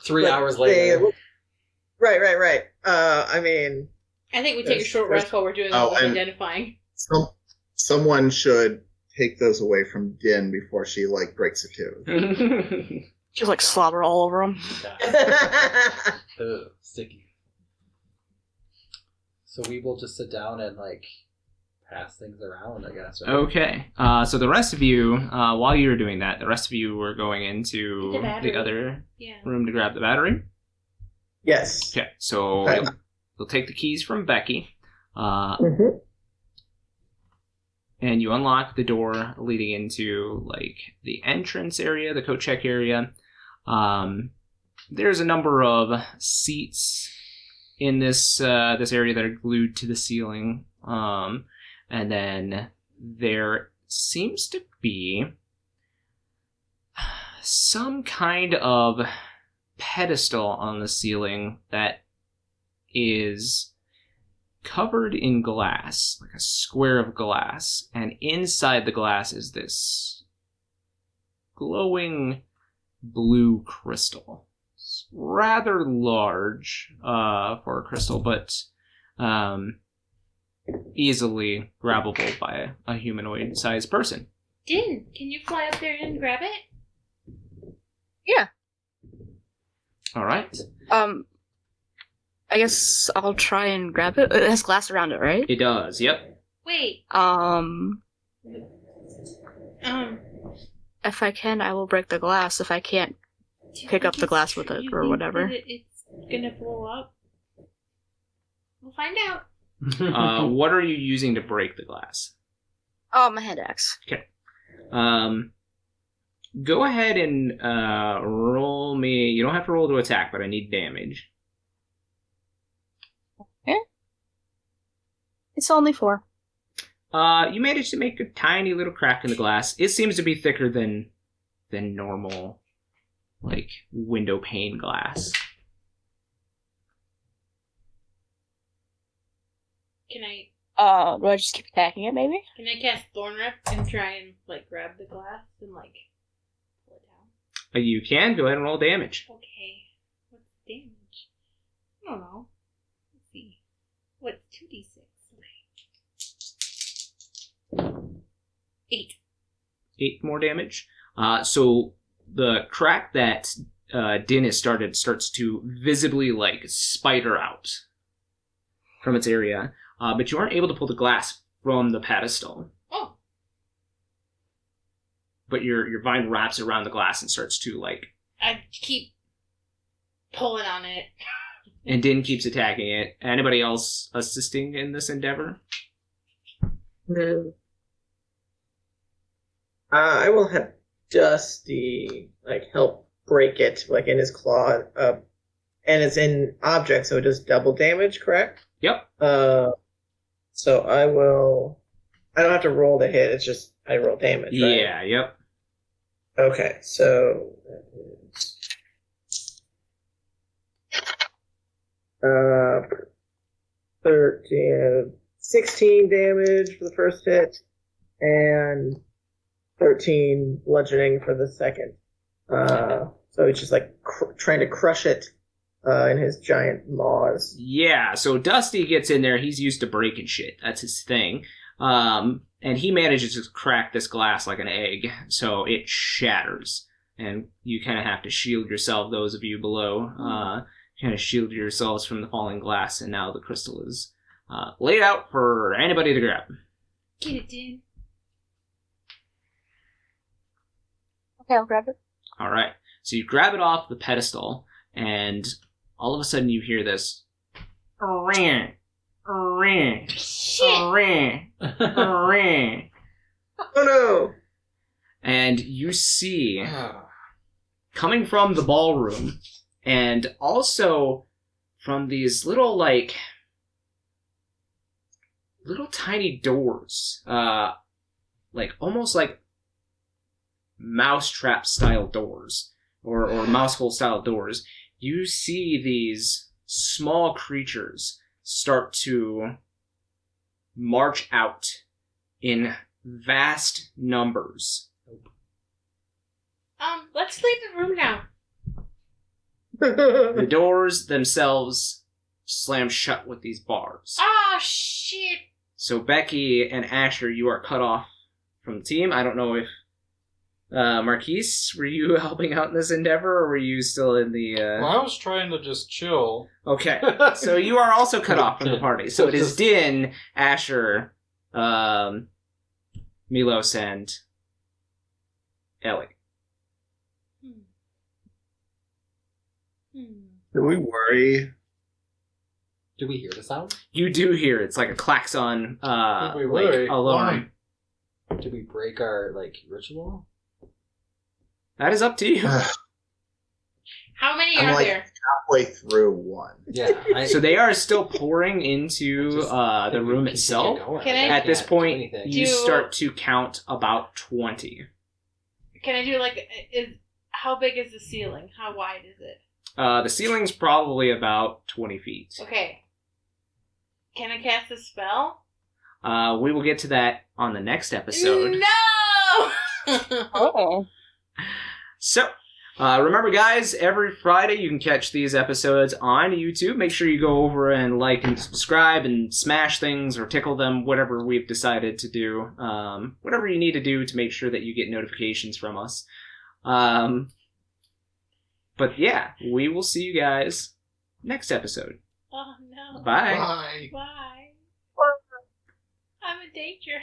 3 but hours later. Right. I mean, I think we take a short rest while we're doing all this identifying. Someone should take those away from Din before she breaks a tooth. Just slobber all over them. Ugh, sticky. So we will just sit down and pass things around, I guess. Right? Okay. So the rest of you, while you were doing that, the rest of you were going into the other room to grab the battery. Yes. Okay. So Okay. you'll take the keys from Becky. Mm-hmm. and you unlock the door leading into like the entrance area, the coat check area. There's a number of seats in this area that are glued to the ceiling, and then there seems to be some kind of pedestal on the ceiling that is covered in glass, like a square of glass, and inside the glass is this glowing blue crystal. It's rather large for a crystal, but easily grabbable by a humanoid-sized person. Din, can you fly up there and grab it? Yeah. All right. I guess I'll try and grab it. It has glass around it, right? It does, yep. Wait. If I can, I will break the glass. If I can't, pick up the glass with it you or think whatever. that it's gonna blow up? We'll find out. What are you using to break the glass? Oh, my hand axe. Go ahead and roll me. You don't have to roll to attack, but I need damage. Okay. It's only 4. You managed to make a tiny little crack in the glass. It seems to be thicker than normal, like, window pane glass. Can I Do I just keep attacking it, maybe? cast Thorn Rip and try and like grab the glass and like pull it down? You can go ahead and roll damage. Okay. What's the damage? I don't know. Let's see. What's 2d6? Okay. 8. 8 more damage. So the crack that Din has started starts to visibly like spider out from its area, but you aren't able to pull the glass from the pedestal. Oh. But your vine wraps around the glass and starts to like. I keep pulling on it. And Din keeps attacking it. Anybody else assisting in this endeavor? I will have Dusty help break it in his claw, and it's an object, so it does double damage, correct? Yep. So I will. I don't have to roll to hit. It's just I roll damage. Right? Yeah. Yep. Okay, so 16 damage for the first hit, and 13 bludgeoning for the second. So he's just trying to crush it in his giant maws. Yeah, so Dusty gets in there. He's used to breaking shit. That's his thing. And he manages to crack this glass like an egg, so it shatters. And you kind of have to shield yourself, those of you below. Kind of shield yourselves from the falling glass, and now the crystal is laid out for anybody to grab. Get it, dude. Okay, I'll grab it. All right. So you grab it off the pedestal, and all of a sudden you hear this. Shit! Oh no! And you see, coming from the ballroom, and also from these little tiny doors, almost like mousetrap style doors, or mouse hole style doors, you see these small creatures start to march out in vast numbers. Let's leave the room now. The doors themselves slam shut with these bars. Oh, shit. So Becky and Asher, you are cut off from the team. I don't know if Marquies, were you helping out in this endeavor, or were you still in the... Well, I was trying to just chill. Okay, so you are also cut off from the party. So it is Din, Asher, Milos, and Ellie. Do we worry? Do we hear the sound? You do hear it's like a klaxon We worry. alarm. Do we break our ritual? That is up to you. How many I'm are like there? halfway through one. Yeah. So they are still pouring into Just the think we room can itself. keep it going. Can I- At this can't do point, anything. you Do- start to count about 20. Can I do how big is the ceiling? How wide is it? The ceiling's probably about 20 feet. Okay. Can I cast a spell? We will get to that on the next episode. No! Oh. So, remember, guys, every Friday you can catch these episodes on YouTube. Make sure you go over and like and subscribe and smash things or tickle them, whatever we've decided to do. Whatever you need to do to make sure that you get notifications from us. But yeah, we will see you guys next episode. Oh no. Bye. Bye. Bye. I'm in danger.